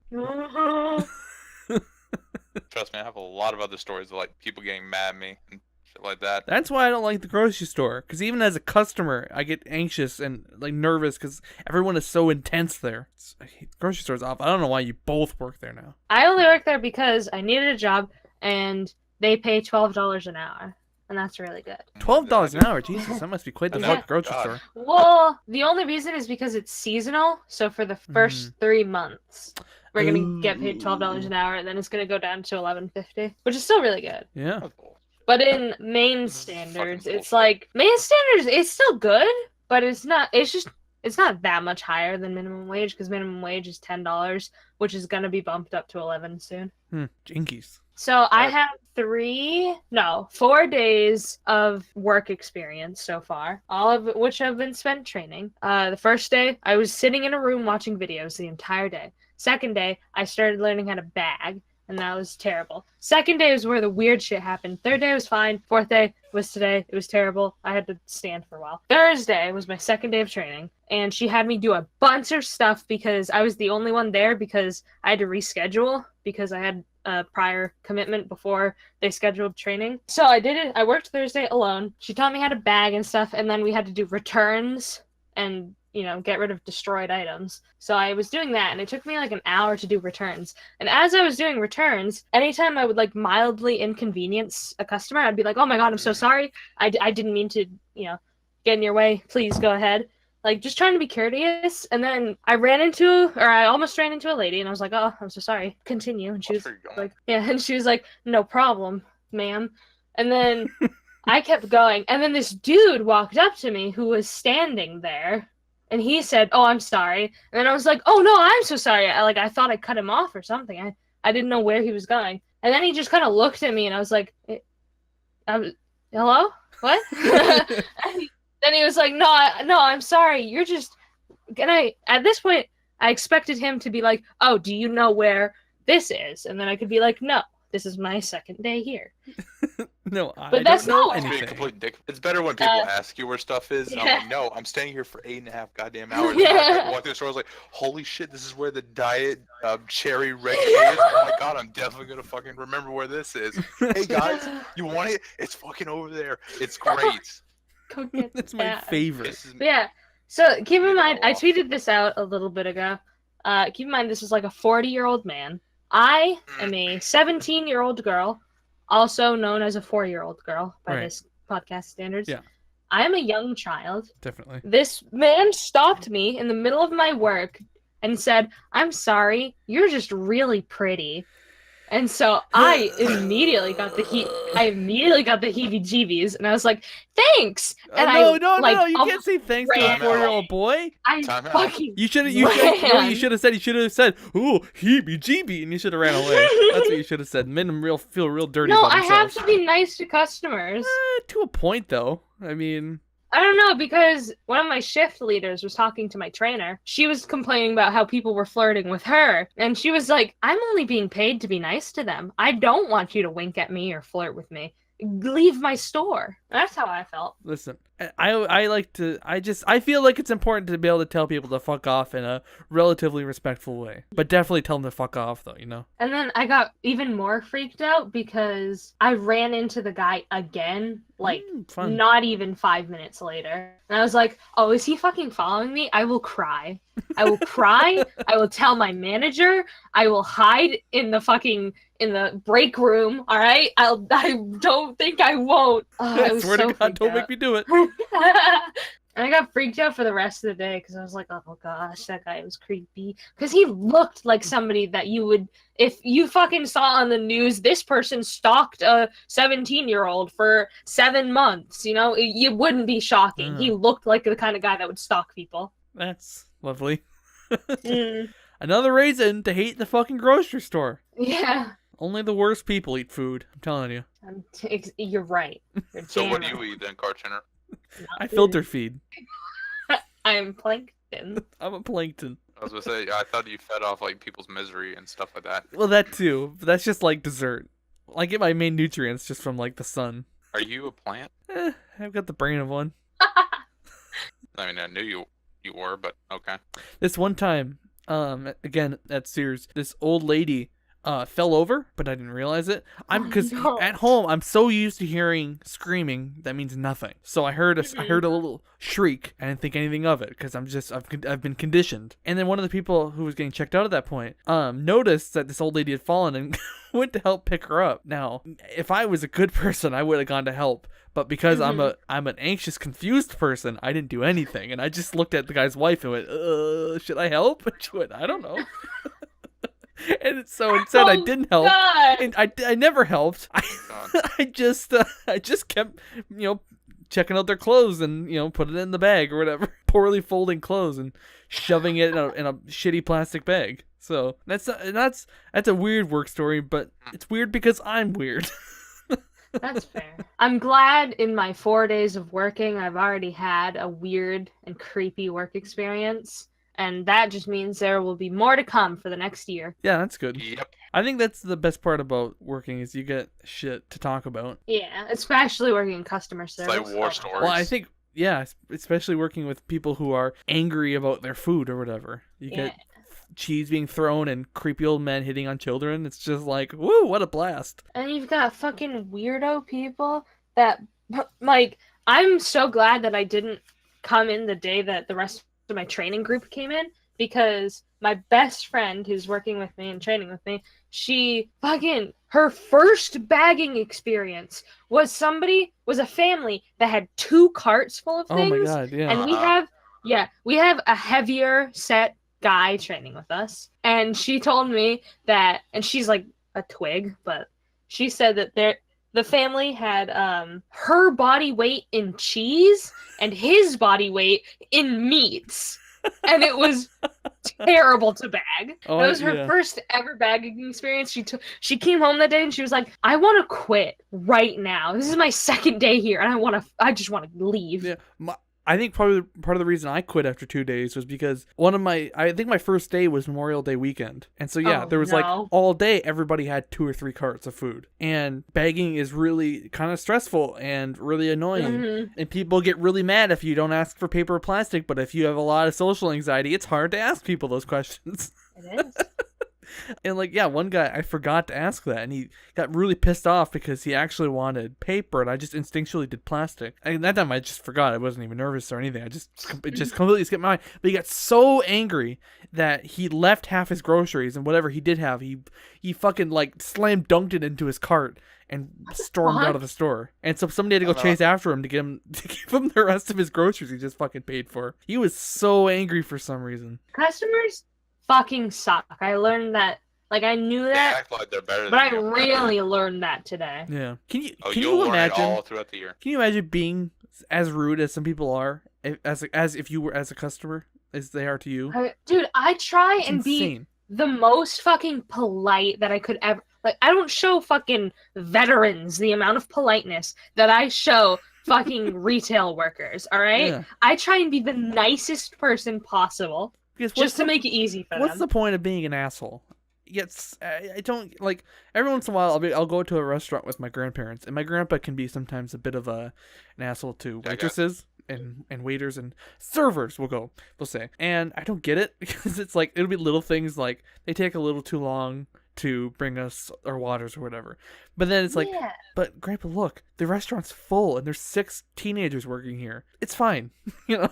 Trust me, I have a lot of other stories of like people getting mad at me and shit like that. That's why I don't like the grocery store. Because even as a customer, I get anxious and like nervous because everyone is so intense there. I hate the grocery stores off. I don't know why you both work there now. I only work there because I needed a job, and they pay $12 an hour, and that's really good. $12 an hour, Jesus, that must be quite the Yeah. fuck grocery God. store. Well, the only reason is because it's seasonal. So for the first 3 months, we're gonna get paid $12 an hour, and then it's gonna go down to $11.50, which is still really good. Yeah. But in Maine standards, Fucking it's bullshit. like Maine standards. It's still good, but it's not. It's not that much higher than minimum wage, because minimum wage is $10, which is gonna be bumped up to 11 soon. Jinkies. So I Right. have 4 days of work experience so far, all of which have been spent training. The first day, I was sitting in a room watching videos the entire day. Second day, I started learning how to bag, and that was terrible. Second day was where the weird shit happened. Third day was fine. Fourth day was today. It was terrible. I had to stand for a while. Thursday was my second day of training, and she had me do a bunch of stuff because I was the only one there, because I had to reschedule because I had a prior commitment before they scheduled training. So I did it. I worked Thursday alone. She taught me how to bag and stuff, and then we had to do returns and get rid of destroyed items. So I was doing that, and it took me like an hour to do returns. And as I was doing returns, anytime I would like mildly inconvenience a customer, I'd be like, oh my God, I'm so sorry. I didn't mean to, get in your way. Please go ahead. Like, just trying to be courteous. And then I almost ran into a lady, and I was like, oh, I'm so sorry. Continue. And she was like, yeah. And she was like, no problem, ma'am. And then I kept going. And then this dude walked up to me who was standing there, and he said, oh, I'm sorry. And then I was like, oh no, I'm so sorry. I thought I cut him off or something. I didn't know where he was going. And then he just kind of looked at me, and I was like, hello? What? And then he was like, no, I'm sorry. You're just... At this point, I expected him to be like, oh, do you know where this is? And then I could be like, no, this is my second day here. No, But that's don't know not- It's being a anything. complete dick. It's better when people ask you where stuff is. yeah. I'm like, no, I'm staying here for 8.5 goddamn hours. And I walked through the store, I was like, holy shit, this is where the diet cherry red cake is. Oh my god, I'm definitely gonna fucking remember where this is. Hey guys, you want it? It's fucking over there. It's great. Go get That's my that. favorite. This is But yeah, so keep in mind, I off. tweeted this out a little bit ago. Keep in mind, this is like a 40-year-old man. I am a 17-year-old girl, also known as a 4-year-old girl by Right. this podcast standards. Yeah. I am a young child. Definitely. This man stopped me in the middle of my work and said, I'm sorry, you're just really pretty. And so I immediately got the heebie-jeebies, and I was like, thanks. And no, I you can't say thanks to a ran. 4-year-old boy. I Time out. fucking You should have. You should have said. Ooh, heebie-jeebie, and you should have ran away. That's what you should have said. Made him feel real dirty. No, about I have himself. to be nice to customers. To a point, though. I mean, I don't know, because one of my shift leaders was talking to my trainer. She was complaining about how people were flirting with her. And she was like, I'm only being paid to be nice to them. I don't want you to wink at me or flirt with me. Leave my store. That's how I felt. listen. I like to. I feel like it's important to be able to tell people to fuck off in a relatively respectful way, but definitely tell them to fuck off, though. You know. And then I got even more freaked out because I ran into the guy again, like Fun. not even 5 minutes later. And I was like, oh, is he fucking following me? I will cry. I will cry. I will tell my manager. I will hide in the break room. All right. I don't think I won't. Oh, I swear to God, don't make me do it. And I got freaked out for the rest of the day because I was like, oh gosh, that guy was creepy. Because he looked like somebody that you would, if you fucking saw on the news, this person stalked a 17-year-old for 7 months, you know, it wouldn't be shocking. He looked like the kind of guy that would stalk people. That's lovely. Mm, Another reason to hate the fucking grocery store. yeah. Only the worst people eat food. I'm telling you. You're right. You're So damn what do right. you eat then, Cartender? I filter feed. I'm plankton. I'm a plankton. I was gonna say, I thought you fed off like people's misery and stuff like that. Well, that too. But that's just like dessert. I get my main nutrients just from like the sun. Are you a plant? I've got the brain of one. I mean, I knew you were, but okay. This one time, again at Sears, this old lady fell over, but I didn't realize it. Because no. at home I'm so used to hearing screaming that means nothing. So I heard a little shriek. I didn't think anything of it because I've been conditioned. And then one of the people who was getting checked out at that point noticed that this old lady had fallen and went to help pick her up. Now, if I was a good person, I would have gone to help. But because I'm an anxious, confused person, I didn't do anything, and I just looked at the guy's wife and went, "Should I help?" And she went, "I don't know." And so instead, I didn't help, God. and I never helped. God. I just kept checking out their clothes and put it in the bag or whatever, poorly folding clothes and shoving it in a shitty plastic bag. So that's a weird work story, but it's weird because I'm weird. That's fair. I'm glad in my 4 days of working, I've already had a weird and creepy work experience. And that just means there will be more to come for the next year. Yeah, that's good. Yep. I think that's the best part about working is you get shit to talk about. Yeah, especially working in customer It's service. like war stories. Well, I think, yeah, especially working with people who are angry about their food or whatever. You Yeah. get cheese being thrown and creepy old men hitting on children. It's just like, woo, what a blast. And you've got fucking weirdo people that, like, I'm so glad that I didn't come in the day that the rest of my training group came in, because my best friend who's working with me and training with me, her first bagging experience was a family that had 2 carts full of things. Oh my god, yeah. And we have a heavier set guy training with us, and she told me that, and she's like a twig, but she said that the family had her body weight in cheese and his body weight in meats. and it was terrible to bag. Oh, That was her yeah. first ever bagging experience. She came home that day and she was like, "I want to quit right now. This is my second day here, and I just want to leave." Yeah, I think probably part of the reason I quit after 2 days was because I think my first day was Memorial Day weekend. And so, yeah, Oh, there was like no. all day, everybody had 2 or 3 carts of food. And bagging is really kind of stressful and really annoying. Mhm. And people get really mad if you don't ask for paper or plastic. But if you have a lot of social anxiety, it's hard to ask people those questions. It is. And like, yeah, one guy, I forgot to ask that, and he got really pissed off because he actually wanted paper, and I just instinctually did plastic. And that time I just forgot. I wasn't even nervous or anything. It just completely skipped my mind. But he got so angry that he left half his groceries, and whatever he did have, he fucking like slam dunked it into his cart and stormed out of the store. And so somebody had to go chase after him to give him the rest of his groceries he just fucking paid for. He was so angry for some reason. Customers fucking suck. I learned that. Like, I knew They that, act like they're better but I than you. really learned that today. Yeah. Can Oh, you you'll learn it imagine? all throughout the year. Can you imagine being as rude as some people are, as if you were as a customer as they are to you? Dude, I try It's and be insane. the most fucking polite that I could ever. Like, I don't show fucking veterans the amount of politeness that I show fucking retail workers, all right? Yeah. I try and be the nicest person possible Because just to make it easy for what's them. the point of being an asshole? Yes, I don't like. Every once in a while, I'll go to a restaurant with my grandparents, and my grandpa can be sometimes a bit of an asshole to waitresses and waiters and servers. We'll say, and I don't get it because it's like it'll be little things like they take a little too long to bring us our waters or whatever. But then it's like, Yeah. but Grandpa, look, the restaurant's full and there's 6 teenagers working here. It's fine, you know.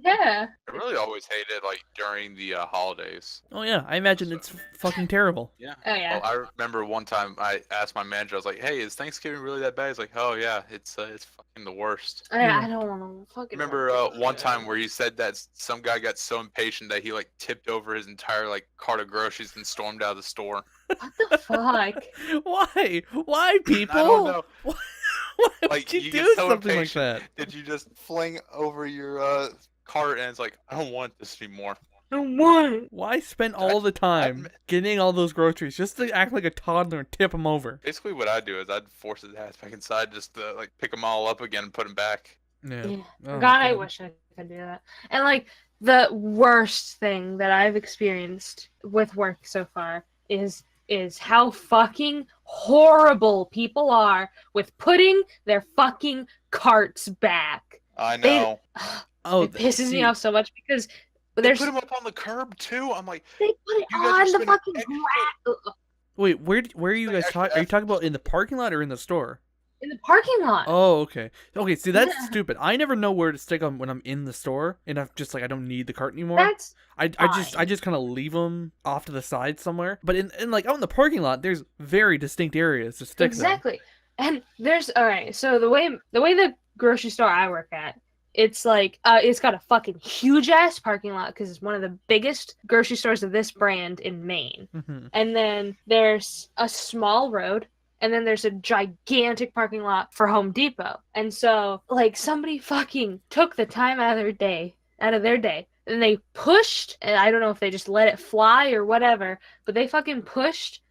Yeah. I really always hated like during the holidays. Oh yeah, I imagine it's fucking terrible. Yeah. Oh, yeah. Well, I remember one time I asked my manager, I was like, "Hey, is Thanksgiving really that bad?" He's like, "Oh yeah, it's fucking the worst." I don't want to fucking. Remember one time where you said that some guy got so impatient that he like tipped over his entire like cart of groceries and stormed out of the store. What the fuck? Why people? I don't know. Why Like would you you do get so something like impatient. that? Did you just fling over your cart and it's like, I don't want this anymore. No one. Why spend all the time getting all those groceries just to act like a toddler and tip them over? Basically, what I'd do is I'd force his ass back inside just to like pick them all up again and put them back. Yeah. Yeah. Oh, God, I wish I could do that. And like the worst thing that I've experienced with work so far is how fucking horrible people are with putting their fucking carts back. I know. Oh, It pisses me see, off so much because They there's put them up on the curb too. I'm like, they put it You guys are on the spending fucking extra- grass Wait, where are you guys extra talking? Are you effort. talking about in the parking lot or in the store? in the parking lot. Oh, okay. Okay, see, that's Yeah. stupid. I never know where to stick them when I'm in the store, and I'm just like I don't need the cart anymore. That's I just kind of leave them off to the side somewhere. But in like out in the parking lot, there's very distinct areas to stick them. exactly. And there's all right. So the way the grocery store I work at, it's like it's got a fucking huge ass parking lot because it's one of the biggest grocery stores of this brand in Maine. Mm-hmm. And then there's a small road, and then there's a gigantic parking lot for Home Depot. And so like somebody fucking took the time out of their day, and they pushed, and I don't know if they just let it fly or whatever, but they fucking pushed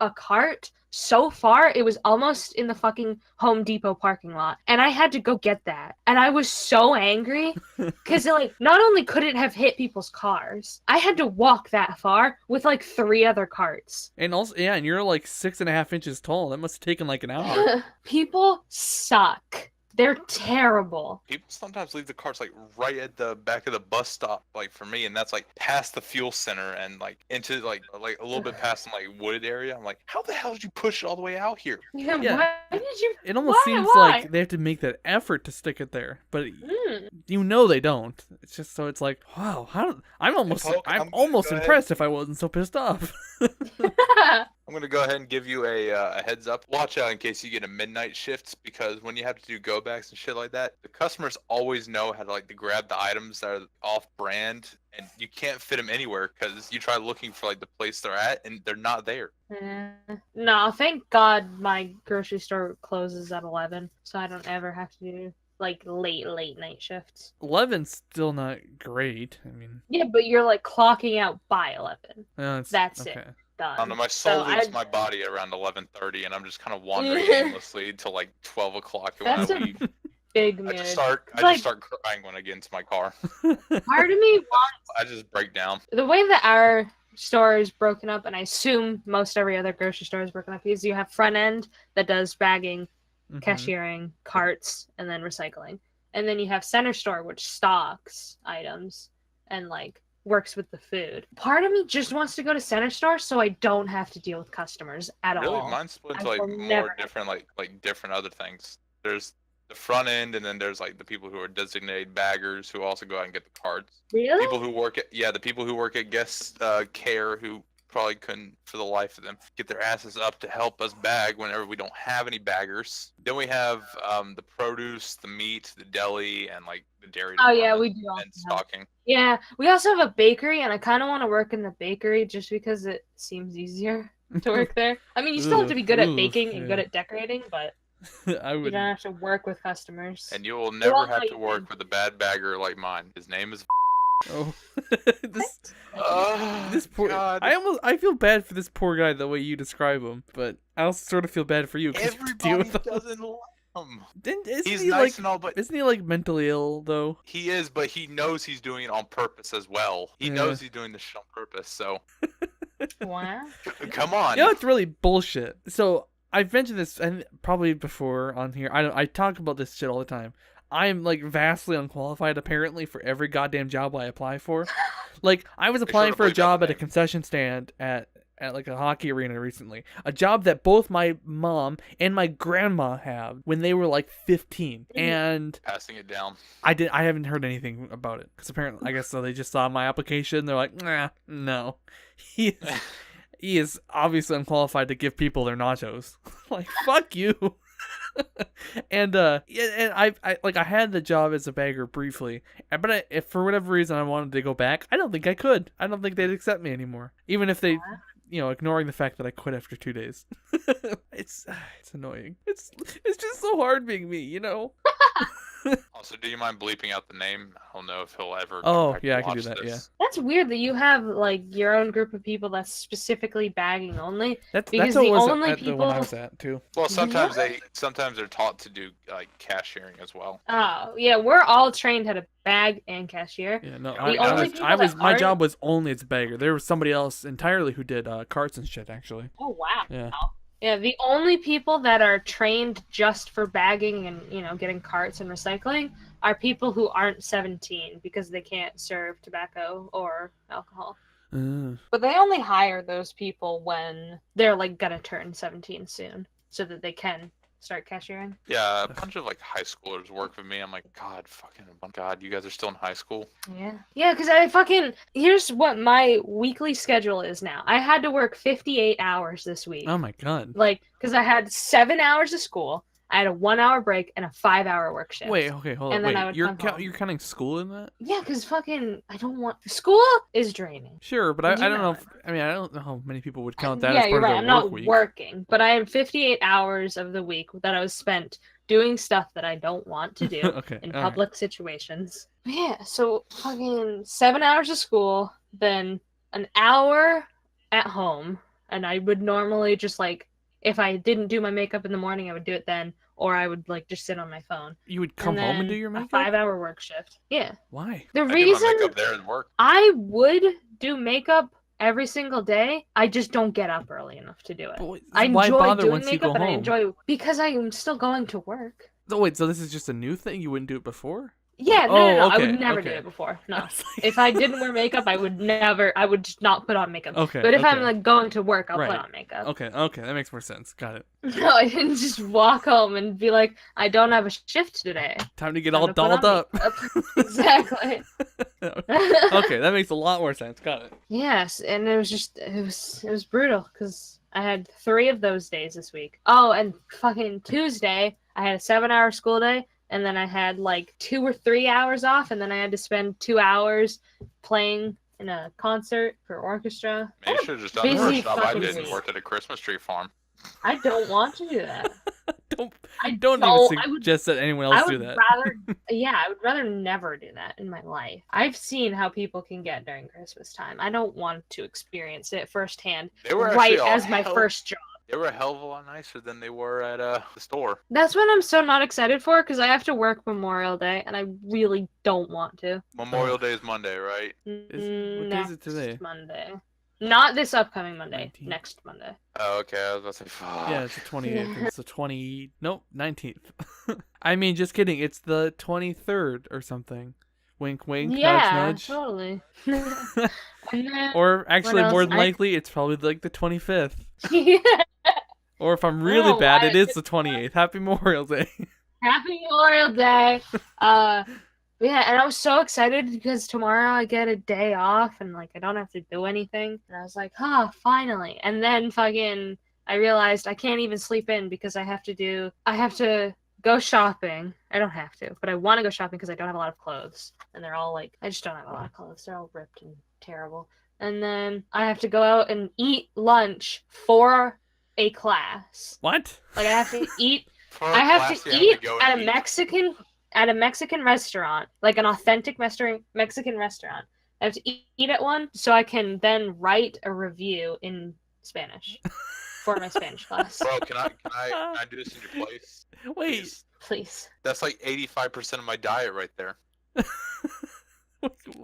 a cart so far it was almost in the fucking Home Depot parking lot, and I had to go get that, and I was so angry because like not only could it have hit people's cars, I had to walk that far with like 3 other carts. And also, yeah, and you're like 6.5 inches tall. That must have taken like an hour. People suck. They're terrible. people sometimes leave the carts like right at the back of the bus stop, like for me, and that's like past the fuel center and like into like a little bit past some like wooded area. I'm like, how the hell did you push it all the way out here? Yeah, Yeah. why did you? It almost Why? seems Why? like they have to make that effort to stick it there, but Mm. you know they don't. It's just so it's like, wow, I'm almost Poke, I'm gonna almost go ahead. impressed if I wasn't so pissed off. I'm gonna go ahead and give you a heads up. Watch out in case you get a midnight shift, because when you have to do go backs and shit like that, the customers always know how to like to grab the items that are off brand, and you can't fit them anywhere because you try looking for like the place they're at and they're not there. No, thank God my grocery store closes at 11, so I don't ever have to do like late night shifts. 11's still not great. I mean, Yeah, but you're like clocking out by 11. That's okay. it. Done. I don't know, my soul So leaves I'd- my body around 11:30, and I'm just kind of wandering aimlessly till like 12 o'clock. And when That's I a leave, big I mood. just start crying when I get into my car. Part of me wants I just break down. the way that our store is broken up, and I assume most every other grocery store is broken up, is you have front end that does bagging, Mhm. cashiering, carts, and then recycling. And then you have center store, which stocks items and like works with the food. Part of me just wants to go to center store so I don't have to deal with customers at Really, all. mine's split I into like will never more different, like different other things. There's the front end, and then there's like the people who are designated baggers who also go out and get the carts. Really? People who work at the people who work at guest care who probably couldn't for the life of them get their asses up to help us bag whenever we don't have any baggers. Then we have the produce, the meat, the deli, and like the dairy Oh yeah, department we do also and have. stocking. Yeah, we also have a bakery, and I kind of want to work in the bakery just because it seems easier to work there. I mean, you still have to be good at baking and good at decorating, but I you would. don't have to work with customers. And you will all never know have to you work did. with a bad bagger like mine. His name is. Oh, this Oh, this poor. God. I feel bad for this poor guy the way you describe him, but I also sort of feel bad for you because you have to deal Everybody with him. doesn't like him. Isn't He's he nice like? and all, but Isn't he like mentally ill though? he is. But he knows he's doing it on purpose as well. He Yeah. knows he's doing this shit on purpose. So Wow. come on. You know, it's really bullshit. So I've mentioned this and probably before on here. I talk about this shit all the time. I'm like vastly unqualified apparently for every goddamn job I apply for. Like I was Make sure applying to for a bleep out job the at a name. concession stand at like a hockey arena recently. A job that both my mom and my grandma have when they were like 15. And Passing it down. I haven't heard anything about it cuz apparently I guess so they just saw my application. They're like, "Nah, no." He is obviously unqualified to give people their nachos. Like, fuck you. And I had the job as a bagger briefly, but if for whatever reason I wanted to go back, I don't think I could. I don't think they'd accept me anymore, even if they, ignoring the fact that I quit after 2 days. It's annoying. It's just so hard being me, you know. Also, do you mind bleeping out the name? I don't know if he'll ever. Oh, come back yeah, to I can do watch that, this. That's weird that you have like your own group of people that's specifically bagging only. That's Because how it the was only at the one I people- was at too. Well, sometimes Really? they're taught to do like cashiering as well. Oh, yeah, we're all trained how to bag and cashier. Yeah, no, The I only was people that my aren't- job was only as a bagger. There was somebody else entirely who did carts and shit actually. Oh, wow. Yeah. Yeah, the only people that are trained just for bagging and, getting carts and recycling are people who aren't 17 because they can't serve tobacco or alcohol. But they only hire those people when they're like gonna turn 17 soon so that they can start cashiering. Yeah, a bunch of like high schoolers work with me. I'm like, God, you guys are still in high school. Yeah. Yeah, because here's what my weekly schedule is now. I had to work 58 hours this week. Oh my god. Like, because I had 7 hours of school, I had a 1 hour break, and a 5 hour work shift. Wait, okay, hold on. And then I Wait, would you're come home. you're counting school in that? Yeah, because I don't want. School is draining. Sure, but You I don't know. know I don't know how many people would count that Yeah, as you're part right. of I'm their work not week. working, but I have 58 hours of the week that I was spent doing stuff that I don't want to do Okay, in all right. public situations. Yeah, so fucking 7 hours of school, then an hour at home, and I would normally just like, if I didn't do my makeup in the morning, I would do it then, or I would like just sit on my phone. You would come home and do your A makeup? 5 hour work shift. Yeah. Why? The I do my reason makeup there at work. I would do makeup every single day, I just don't get up early enough to do it. But I why enjoy bother doing once you makeup go and I home? enjoy because I am still going to work. Oh, wait, so this is just a new thing? You wouldn't do it before? Yeah, no, Oh, no, I okay, would never do okay. it before. No. I was like- If I didn't wear makeup, I would just not put on makeup. Okay, But if I'm okay. like going to work, I'll Right. put on makeup. Okay, that makes more sense. Got it. No, I didn't just walk home and be like, I don't have a shift today. Time to get Time all to put on dolled up. makeup. Exactly. Okay, that makes a lot more sense. Got it. Yes, and it was brutal because I had 3 of those days this week. Oh, and fucking Tuesday, I had a 7-hour school day, and then I had like 2 or 3 hours off, and then I had to spend 2 hours playing in a concert for orchestra. Man, you should have just done the Busy first job I fucking did and week. worked at a Christmas tree farm. I don't want to do that. don't even suggest that anyone else do that. I would rather never do that in my life. I've seen how people can get during Christmas time. I don't want to experience it firsthand right as my first job. They were a hell of a lot nicer than they were at the store. That's what I'm so not excited for, because I have to work Memorial Day, and I really don't want to. Memorial Day is Monday, right? What day is it today? Monday. Not this upcoming Monday. 19th. Next Monday. Oh, okay. I was about to say, fuck. Yeah, it's the 28th. It's the 19th. I mean, just kidding. It's the 23rd or something. Wink, wink, yeah, nudge, nudge. Totally. Or actually, more than likely, it's probably like the 25th. Yeah. Or if I'm really bad, it is the 28th. Happy Memorial Day. Happy Memorial Day. Yeah, and I was so excited because tomorrow I get a day off and like I don't have to do anything. And I was like, finally. And then fucking I realized I can't even sleep in because I have to go shopping. I don't have to, but I want to go shopping because I don't have a lot of clothes. And they're all like, I just don't have a lot of clothes. They're all ripped and terrible. And then I have to go out and eat lunch for a class. What? Like I have to eat at a Mexican restaurant, like an authentic Mexican restaurant. I have to eat at one so I can then write a review in Spanish for my Spanish class. Bro, can I do this in your place? Wait. Please. That's like 85% of my diet right there.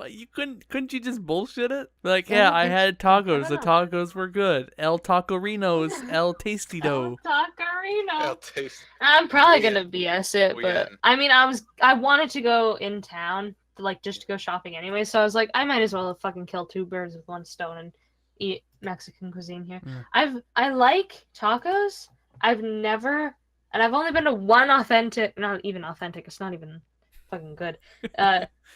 You couldn't you just bullshit it? Like, yeah, I had tacos. The tacos were good. El Tacorinos, El Tastido. Tacorino. I'm probably gonna BS it, but I mean, I wanted to go in town, like just to go shopping anyway. So I was like, I might as well fucking kill two birds with one stone and eat Mexican cuisine here. Yeah. I like tacos. I've only been to one authentic, not even authentic. It's not even fucking good.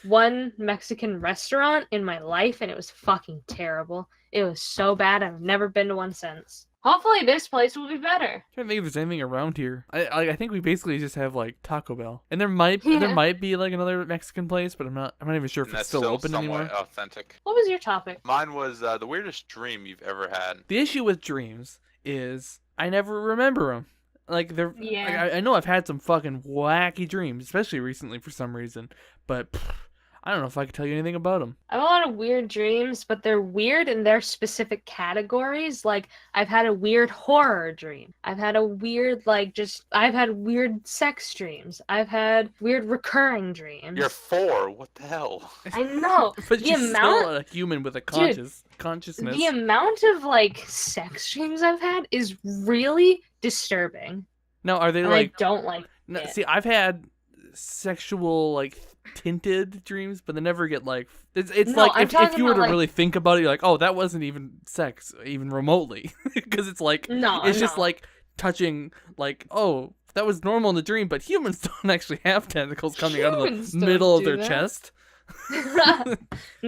One Mexican restaurant in my life, and it was fucking terrible. It was so bad. I've never been to one since. Hopefully this place will be better. I can't think if there's anything around here. I think we basically just have like Taco Bell, and there might be like another Mexican place, but I'm not even sure if it's still open anymore. Authentic. What was your topic? Mine was the weirdest dream you've ever had. The issue with dreams is I never remember them. Like they're, I know I've had some fucking wacky dreams, especially recently for some reason, but I don't know if I could tell you anything about them. I have a lot of weird dreams, but they're weird in their specific categories. Like, I've had a weird horror dream. I've had a weird, I've had weird sex dreams. I've had weird recurring dreams. You're 4. What the hell? I know. But you're still a human with a consciousness. The amount of, sex dreams I've had is really disturbing. No, are they I don't like it. See, I've had sexual, tinted dreams, but they never get it's if you were to really think about it, you're like, oh, that wasn't even sex even remotely, because it's just touching, oh, that was normal in the dream, but humans don't actually have tentacles coming out of the middle of their chest. No,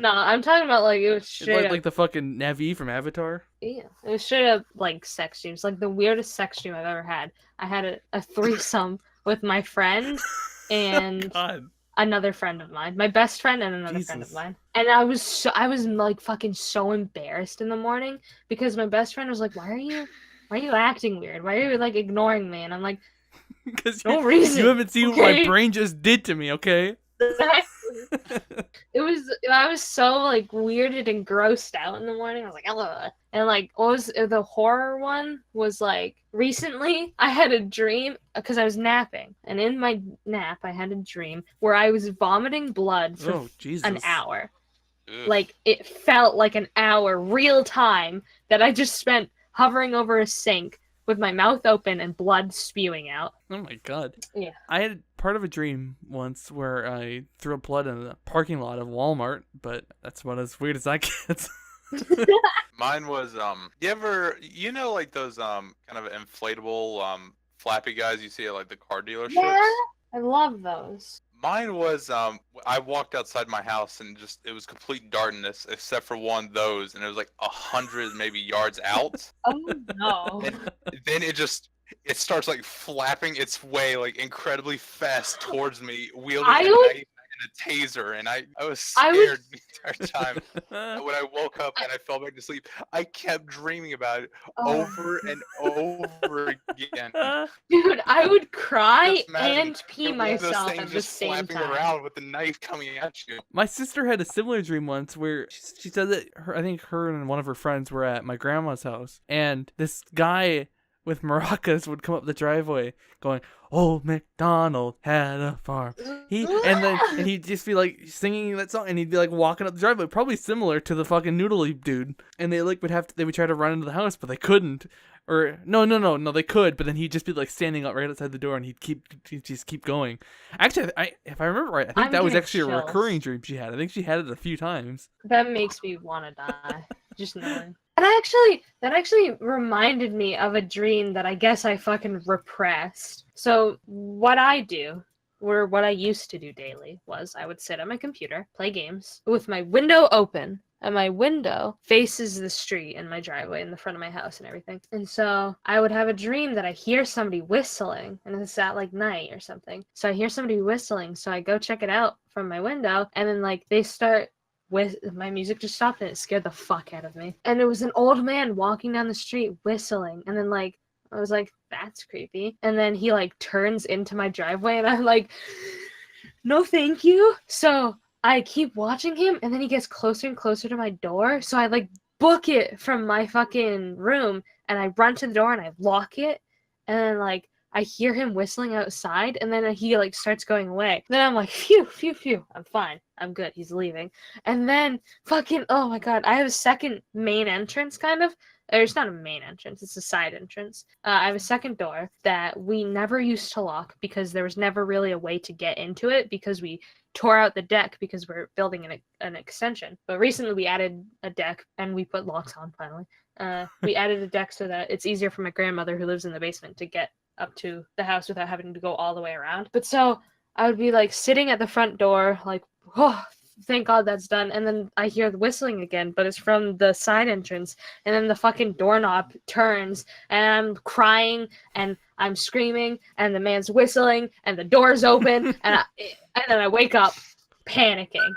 I'm talking about it was straight like the fucking Navi from Avatar. Yeah, it was straight up sex dreams, the weirdest sex dream I've ever had. I had a threesome with my friend and another friend of mine, my best friend and another friend of mine. And I was fucking so embarrassed in the morning because my best friend was like, why are you acting weird? Why are you ignoring me? And I'm like, because no reason. You haven't seen what my brain just did to me, okay? I was so weirded and grossed out in the morning. I was like, ugh. And what was the horror one was recently I had a dream because I was napping, and in my nap I had a dream where I was vomiting blood for an hour. Ugh. It felt like an hour real time that I just spent hovering over a sink with my mouth open and blood spewing out. Oh my god. Yeah. I had part of a dream once where I threw up blood in the parking lot of Walmart, but that's about as weird as that gets. Mine was you know those kind of inflatable flappy guys you see at the car dealerships? Yeah, I love those. Mine was I walked outside my house and it was complete darkness except for one of those, and it was 100 maybe yards out. Oh no. And then it starts flapping its way incredibly fast towards me, wielding a knife. and a taser, and I was I scared was- the entire time. And when I woke up and I fell back to sleep, I kept dreaming about it over and over again. Dude, I would cry Just imagine and pee one of those myself things at the just same flapping time. around with the knife coming at you. My sister had a similar dream once where she said that I think her and one of her friends were at my grandma's house, and this guy with maracas would come up the driveway going, "Old MacDonald had a farm." And he'd just be like singing that song, and he'd be like walking up the driveway, probably similar to the fucking noodly dude. And they like they would try to run into the house, but they couldn't. Or no, they could, but then he'd just be like standing up right outside the door, and he'd just keep going. Actually, if I remember right, I think I'm that was getting actually a chills. recurring dream she had. I think she had it a few times. That makes me want to die. Just knowing. And that actually reminded me of a dream that I guess I fucking repressed. So what I do, or what I used to do daily, was I would sit at my computer, play games, with my window open, and my window faces the street and my driveway in the front of my house and everything. And so I would have a dream that I hear somebody whistling, and it's at like night or something. So I hear somebody whistling, so I go check it out from my window, and then like they start with my music just stopped, and it scared the fuck out of me. And it was an old man walking down the street whistling, and then like I was like, that's creepy. And then he like turns into my driveway, and I'm like, no thank you. So I keep watching him, and then he gets closer and closer to my door, so I like book it from my fucking room, and I run to the door and I lock it, and then like I hear him whistling outside, and then he like starts going away. Then I'm like, phew, phew, phew. I'm fine. I'm good. He's leaving. And then fucking, oh my god, I have a second main entrance kind of. Or it's not a main entrance, it's a side entrance. I have a second door that we never used to lock because there was never really a way to get into it because we tore out the deck because we're building an extension. But recently we added a deck and we put locks on finally. We added a deck so that it's easier for my grandmother who lives in the basement to get up to the house without having to go all the way around. But so I would be like sitting at the front door like, oh, thank god that's done. And then I hear the whistling again, but it's from the side entrance, and then the fucking doorknob turns, and I'm crying and I'm screaming, and the man's whistling and the door's open, and then I wake up panicking.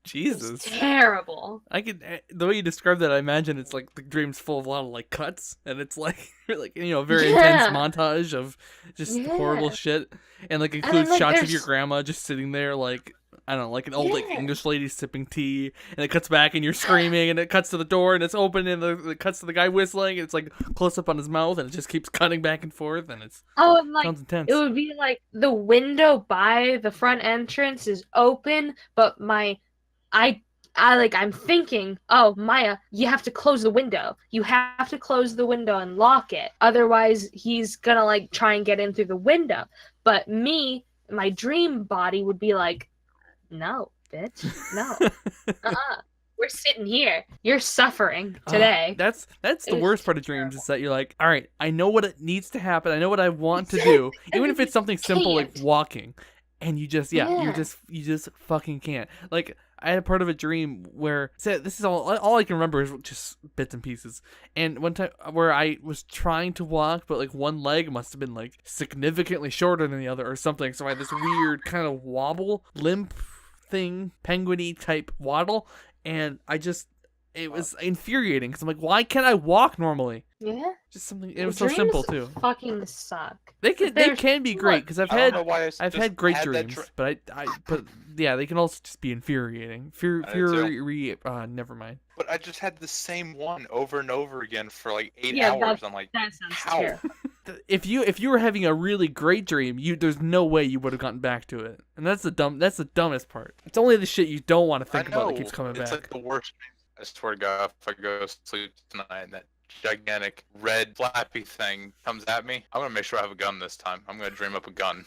Jesus. It's terrible. I could the way you describe that, I imagine it's like the dream's full of a lot of like cuts, and it's like a very intense montage of just horrible shit, and like includes like, shots of your grandma just sitting there like, I don't know, like an old like English lady sipping tea, and it cuts back and you're screaming, and it cuts to the door and it's open, and it cuts to the guy whistling, and it's like close up on his mouth, and it just keeps cutting back and forth, and it's and like sounds intense. it would be like the window by the front entrance is open, but I'm thinking, oh, Maya, you have to close the window. You have to close the window and lock it. Otherwise, he's gonna like try and get in through the window. But me, my dream body would be like, no, bitch, no. We're sitting here. You're suffering today. That's the worst part of dreams is that you're like, all right, I know what it needs to happen. I know what I want to do, even if it's something simple like walking, and you just you just fucking can't. Like I had a part of a dream where this is all I can remember is just bits and pieces. And one time where I was trying to walk, but like one leg must have been like significantly shorter than the other or something. So I had this weird kind of wobble, limp thing, penguin-y type waddle, and it was infuriating because I'm like, why can't I walk normally? Yeah. Just something. It was so simple too. Fucking suck. They can be great because I've had great dreams, but but yeah, they can also just be infuriating. Never mind. But I just had the same one over and over again for like 8 hours. I'm like, that sounds how? terrible. If you were having a really great dream, there's no way you would have gotten back to it, and that's the dumbest part. It's only the shit you don't want to think about that keeps coming back. It's like the worst. I swear to God, if I go to sleep tonight and that gigantic red flappy thing comes at me, I'm gonna make sure I have a gun this time. I'm gonna dream up a gun.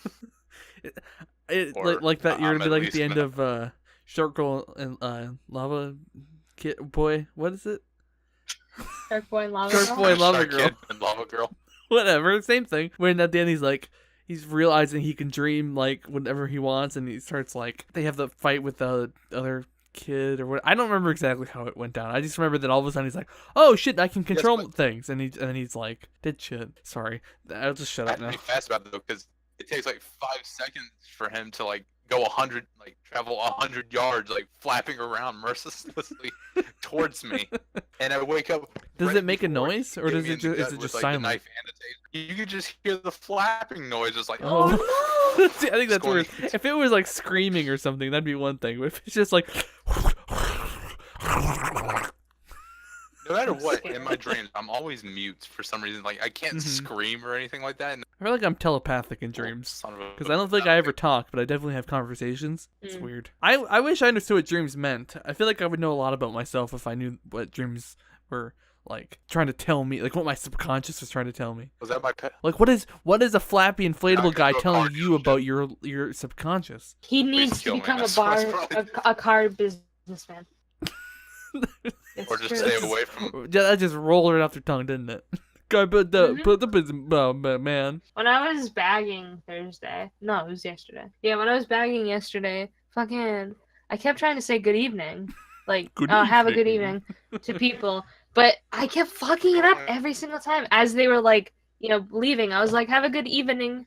Like that, you're gonna be like at the end of Shark Girl and Lava Kid Boy. What is it? Shark Boy and Lava Girl. Shark Boy and Lava Girl. Kid and Lava Girl. Whatever, same thing. When at the end he's realizing he can dream like whenever he wants, and he starts like they have the fight with the other kid or what. I don't remember exactly how it went down. I just remember that all of a sudden he's like, oh shit, I can control things, and he's like, did shit. Sorry, I'll just shut up now. I have to be fast about it though, because it takes like 5 seconds for him to like go 100, like travel 100 yards, like flapping around mercilessly towards me. And I wake up. Does right it make a before noise, he or hit does me it in the just gut is it with, just like, the silent? knife and the taser. You could just hear the flapping noise, just like Oh, no! See, I think that's Going- worse. If it was like screaming or something, that'd be one thing. But if it's just like, No matter what, in my dreams, I'm always mute for some reason. Like, I can't Mhm. scream or anything like that. And I feel like I'm telepathic in dreams. Son of a- Because I don't think I ever talk, but I definitely have conversations. It's Mm. weird. I wish I understood what dreams meant. I feel like I would know a lot about myself if I knew what dreams were like trying to tell me, like what my subconscious was trying to tell me. Was that my pet? Like what is a flappy inflatable guy go to a telling car you about your subconscious? He Please needs to kill me. become That's a probably- car businessman. Or just stay away from. Yeah, that just rolled right off your tongue, didn't it? Guy put the Mhm. put the business man. When I was bagging Thursday, no, it was yesterday. Yeah, when I was bagging yesterday, fucking, I kept trying to say good evening, like, Good have a good evening. evening to people, but I kept fucking it up every single time as they were like, leaving. I was like, have a good evening.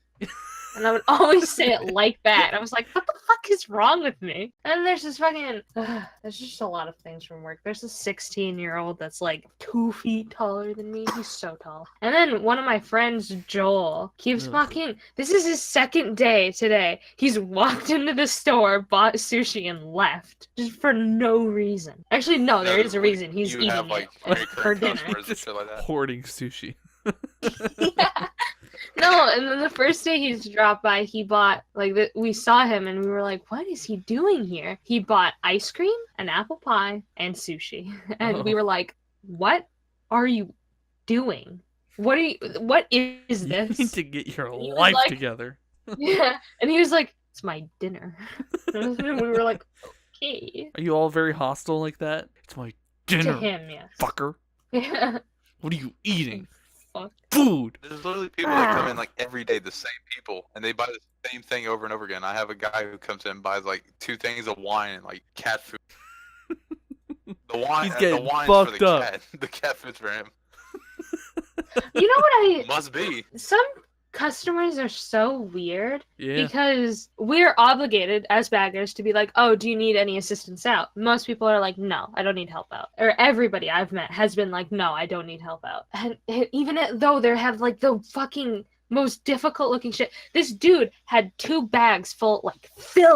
And I would always say it like that. And I was like, what the fuck is wrong with me? And there's this fucking, there's just a lot of things from work. There's this 16-year-old that's like 2 feet taller than me. He's so tall. And then one of my friends, Joel, keeps Ugh. fucking, this is his second day today. He's walked into the store, bought sushi, and left. Just for no reason. Actually, no, there is a reason. He's You eating have, like, it very for current dinner. customers and shit like that. Hoarding sushi. Yeah. No, and then the first day he dropped by, he bought, we saw him and we were like, what is he doing here? He bought ice cream, an apple pie, and sushi. And we Oh. were like, what are you doing? What is You this? need to get your He was life like- together. Yeah. And he was like, it's my dinner. And we were like, okay. Are you all very hostile like that? It's my dinner, To him, yes. fucker. Yeah. What are you eating? Fuck. Food. There's literally people that come in like every day, the same people, and they buy the same thing over and over again. I have a guy who comes in and buys like 2 things of wine and like cat food. The wine, He's the getting wine's for fucked the up. cat. The cat food's for him. You know what Must be. some customers are so weird. Yeah. Because we're obligated as baggers to be like, oh, do you need any assistance out? Most people are like, no, I don't need help out. Or everybody I've met has been like, no, I don't need help out. And even though they have like the fucking most difficult looking shit, this dude had 2 bags filled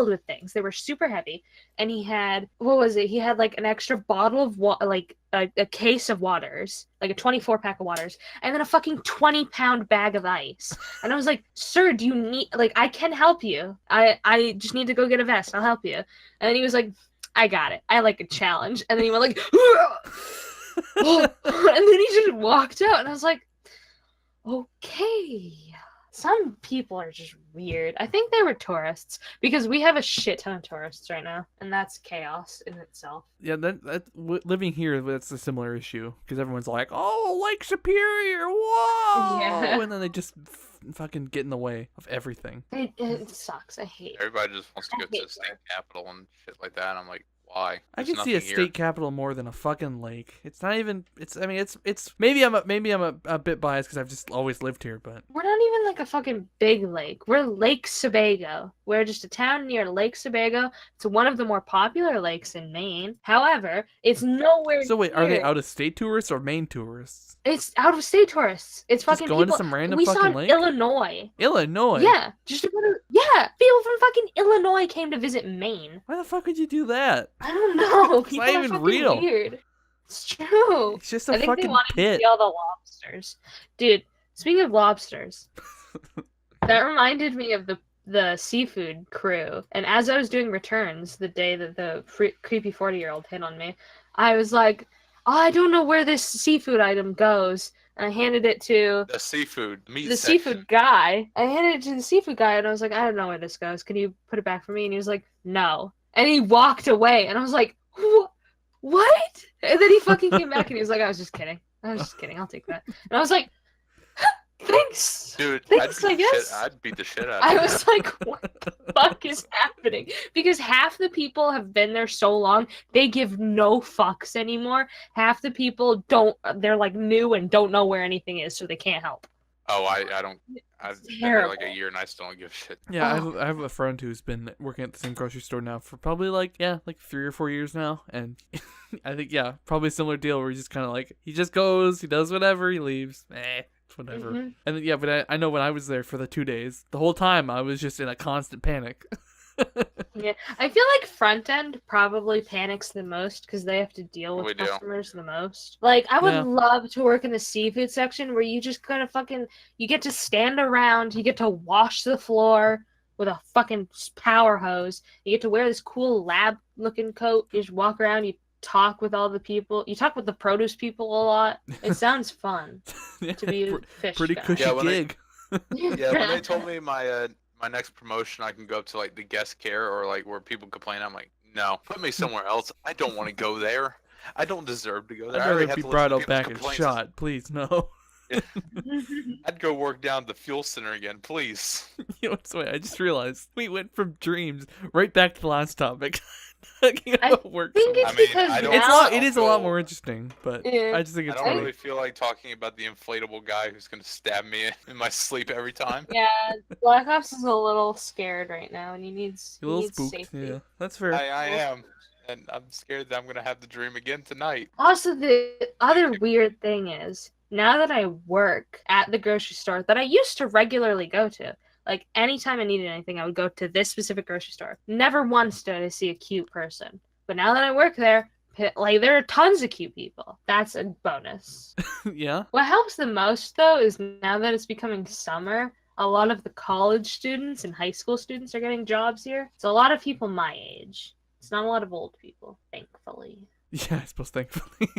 with things. They were super heavy. And he had, what was it? He had like an extra bottle of like a case of waters, like a 24-pack of waters, and then a fucking 20-pound bag of ice. And I was like, sir, do you need, like, I can help you. I just need to go get a vest. I'll help you. And then he was like, I got it. I like a challenge. And then he went like, and then he just walked out. And I was like, okay. Some people are just weird. I think they were tourists because we have a shit ton of tourists right now, and that's chaos in itself. Yeah, living here, that's a similar issue because everyone's like, "Oh, Lake Superior, whoa!" Yeah. And then they just fucking get in the way of everything. It sucks. I hate it. Everybody just wants to I go to hate the state that. capital and shit like that. And I'm like, why? I There's can see a nothing here. state capital more than a fucking lake. It's not even. It's. I mean, it's. Maybe I'm a bit biased because I've just always lived here, but We're not even like a fucking big lake. We're Lake Sebago. We're just a town near Lake Sebago. It's one of the more popular lakes in Maine. However, it's nowhere so wait, are they near- out of state tourists or Maine tourists? It's out of state tourists. It's Just fucking going to people. some random We saw fucking in lake? Illinois. Illinois. Yeah, just to go to, yeah. People from fucking Illinois came to visit Maine. Why the fuck would you do that? I don't know. It's People not are even fucking real. Weird. It's true. It's just I a think they fucking wanted to pit. see all the lobsters. Dude, speaking of lobsters, that reminded me of the seafood crew. And as I was doing returns the day that the creepy 40-year-old hit on me, I was like, oh, I don't know where this seafood item goes. And I handed it to The seafood, meat the section. seafood guy. I handed it to the seafood guy, and I was like, I don't know where this goes. Can you put it back for me? And he was like, no. And he walked away, and I was like, what? And then he fucking came back, and he was like, I was just kidding. I'll take that. And I was like, thanks. Dude, Thanks, I guess. I'd beat the shit out of I you. was like, what the fuck is happening? Because half the people have been there so long, they give no fucks anymore. Half the people don't, they're like new and don't know where anything is, so they can't help. Oh, I don't. I've been there like a year and I still don't give a shit. Yeah, Oh. I have a friend who's been working at the same grocery store now for probably like 3 or 4 years now, and I think probably a similar deal where he just kind of like he just goes, he does whatever, he leaves, it's whatever. Mhm. And then, but I know when I was there for the 2 days, the whole time I was just in a constant panic. Yeah, I feel like front end probably panics the most because they have to deal We with do. customers the most. Like, I would Yeah. love to work in the seafood section where you just kind of you get to stand around, you get to wash the floor with a fucking power hose, you get to wear this cool lab looking coat, you just walk around, you talk with all the people, you talk with the produce people a lot. It sounds fun to be a fish Pretty guy. cushy Yeah, when they- gig. Yeah, when they told me my next promotion, I can go up to like the guest care or like where people complain. I'm like, no, put me somewhere else. I don't want to go there. I don't deserve to go there. I I'd already rather have be to brought listen out to people's back and complaints. shot, please no. I'd go work down at the fuel center again, please. You know what's funny? I just realized we went from dreams right back to the last topic. Talking about work. think so it's much. I mean, because I don't- It's a now lot. It is a lot go- more interesting, but Yeah. I just think I it's don't funny. really feel like talking about the inflatable guy who's gonna stab me in my sleep every time. Yeah, Black Ops is a little scared right now, and he needs A little needs spooked. safety. Yeah, that's fair. I am, and I'm scared that I'm gonna have the dream again tonight. Also, the other weird thing is, now that I work at the grocery store that I used to regularly go to, like anytime I needed anything, I would go to this specific grocery store. Never once did I see a cute person. But now that I work there, like there are tons of cute people. That's a bonus. Yeah. What helps the most, though, is now that it's becoming summer, a lot of the college students and high school students are getting jobs here. So a lot of people my age. It's not a lot of old people, thankfully. Yeah, I suppose thankfully.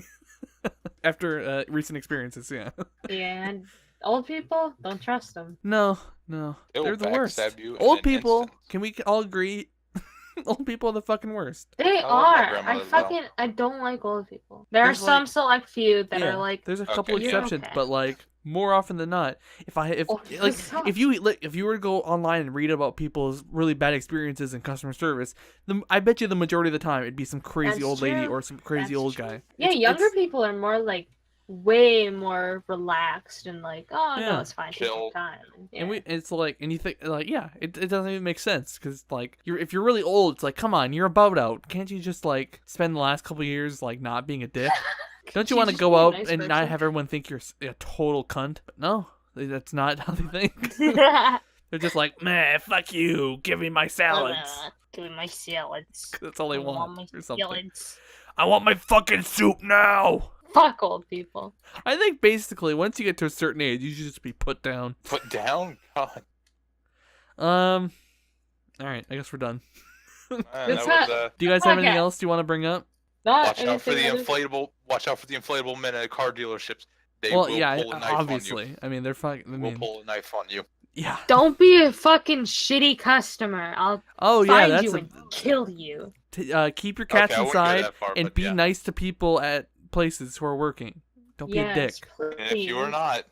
After recent experiences, yeah. Yeah, and old people, don't trust them. No, They will they're the worst. backstab you in Old an people, instant. can we all agree? Old people are the fucking worst. They I love my are. grandmother as well. I don't like old people. There There's, are some like- select few that Yeah, are like, there's a Okay, couple yeah. exceptions, Okay. but like more often than not, if Oh, like suck. if you were to go online and read about people's really bad experiences in customer service, I bet you the majority of the time it'd be some crazy That's old lady true. or some crazy That's old true. guy. Yeah, It's- younger it's- people are more like way more relaxed and like, oh Yeah. no, it's fine, take Chill. your time. Yeah. And it's like, and you think like, yeah, it doesn't even make sense because like if you're really old, it's like, come on, you're about out. Can't you just like spend the last couple years like not being a dick? Don't you want to just go be a out nice and not person? have everyone think you're a total cunt? But no, that's not how they think. They're just like, meh, fuck you, give me my salads. Give me my salads. That's all they I want, my or something. salads. I want my fucking soup now. Fuck old people. I think basically once you get to a certain age, you should just be put down. Put down? God. All right, I guess we're done. Man, It's that was, not- Do you guys have anything Okay. else you want to bring up? Not watch out for the anything other- inflatable. Watch out for the inflatable men at car dealerships. They Well, will yeah, pull a knife obviously. I mean, they're fucking. I on you. Will mean, pull a knife on you. yeah. Don't be a fucking shitty customer. I'll Oh yeah, find that's you and kill you. keep your cats Okay, I wouldn't go inside that far, and but be yeah. nice to people at places who are working. Don't be a dick. Please. And if you are not,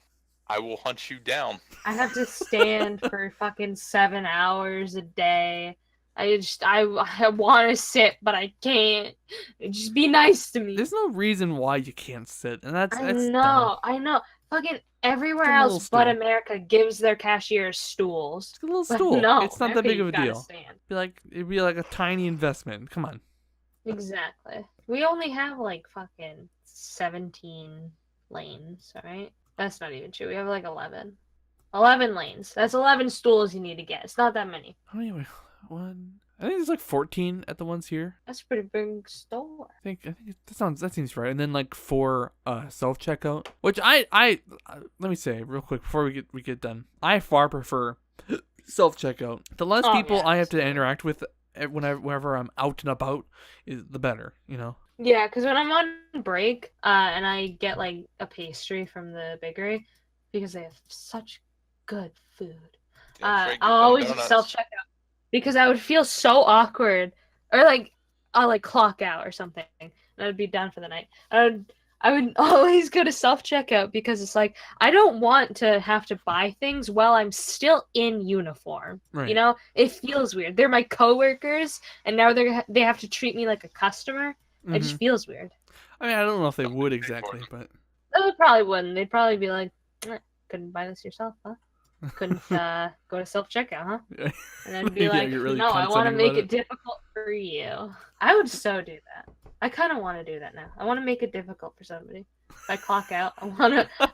I will hunt you down. I have to stand for fucking 7 hours a day. I want to sit, but I can't. Just be nice to me. There's no reason why you can't sit, and that's I dumb. know. Fucking everywhere Give 'em a little else but stool. America gives their cashiers stools. It's a little But stool. no, It's not that America, big of you a gotta deal. stand. It'd be like a tiny investment. Come on. Exactly. We only have like fucking 17 lanes, alright? That's not even true. We have like 11. 11 lanes. That's 11 stools you need to get. It's not that many. How many? One. I think there's like 14 at the ones here. That's a pretty big store. I think that seems right. And then like 4 self checkout, which I let me say real quick before we get done. I far prefer self checkout. The less Oh, people yeah, I have to absolutely. interact with whenever I'm out and about, is the better. You know. Yeah, because when I'm on break, and I get like a pastry from the bakery, because they have such good food. Yeah, Frank, I'll get them always donuts. self checkout because I would feel so awkward, or like I'll like clock out or something, and I'd be done for the night. I would always go to self checkout because it's like I don't want to have to buy things while I'm still in uniform. Right. You know, it feels weird. They're my coworkers, and now they have to treat me like a customer. It just Mhm. feels weird. I mean, I don't know if they would Something exactly, important. but They probably wouldn't. They'd probably be like, "Eh, couldn't buy this yourself, huh? Couldn't go to self-checkout, huh? Yeah. And then be Yeah, like, you're really no, I want to condescending make about it difficult for you. I would so do that. I kind of want to do that now. I want to make it difficult for somebody. If I clock out,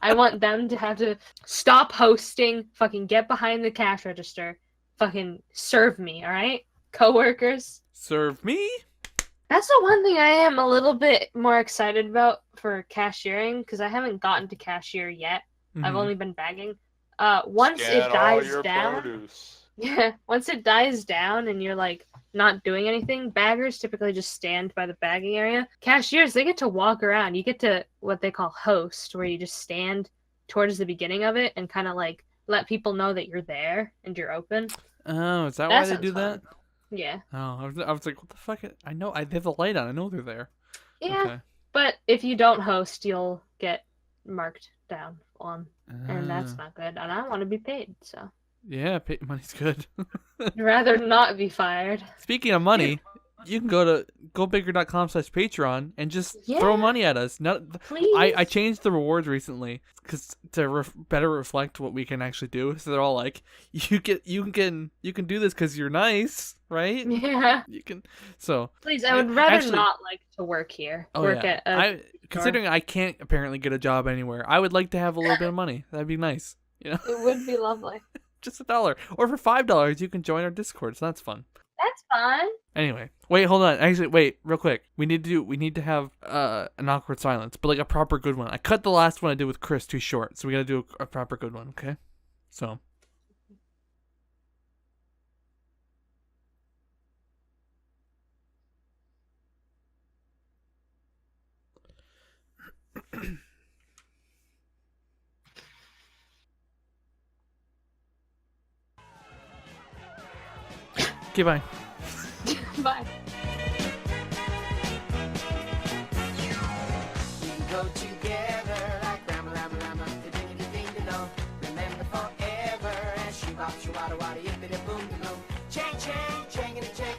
I want them to have to stop hosting, fucking get behind the cash register, fucking serve me, all right? Coworkers. Serve me? That's the one thing I am a little bit more excited about for cashiering, because I haven't gotten to cashier yet. I've Mhm. only been bagging. Once Scan it all dies your down, produce. yeah, once it dies down and you're like not doing anything, baggers typically just stand by the bagging area. Cashiers, they get to walk around. You get to what they call host, where you just stand towards the beginning of it and kind of like let people know that you're there and you're open. Oh, is that That why they sounds do fun. that? Yeah. Oh, I was like, what the fuck? I know, they have the light on. I know they're there. Yeah. Okay. But if you don't host, you'll get marked down on, and that's Ah. not good. And I want to be paid, so Yeah, money's good. I'd rather not be fired. Speaking of money, you can go to GoBicker.com/Patreon and just throw Yeah. money at us. Please. I changed the rewards recently because to better reflect what we can actually do. So they're all like, you can do this because you're nice, right? Yeah. You can. So Please, I would rather actually- not like to work here. oh Work yeah, at considering I can't apparently get a job anywhere, I would like to have a little bit of money. That'd be nice. You know, It would be lovely. just $1, or for $5 you can join our Discord. So that's fun. That's fun. Anyway, wait, hold on. Actually, wait, real quick. We need to have an awkward silence, but like a proper good one. I cut the last one I did with Chris too short, so we gotta do a proper good one. Okay, so. Okay, bye. Bye. We go together like rama lama lama, ding ding ding dong. Remember forever, and she bop, she wada wada, yippity boom boom. Chang chang, chang and a chang.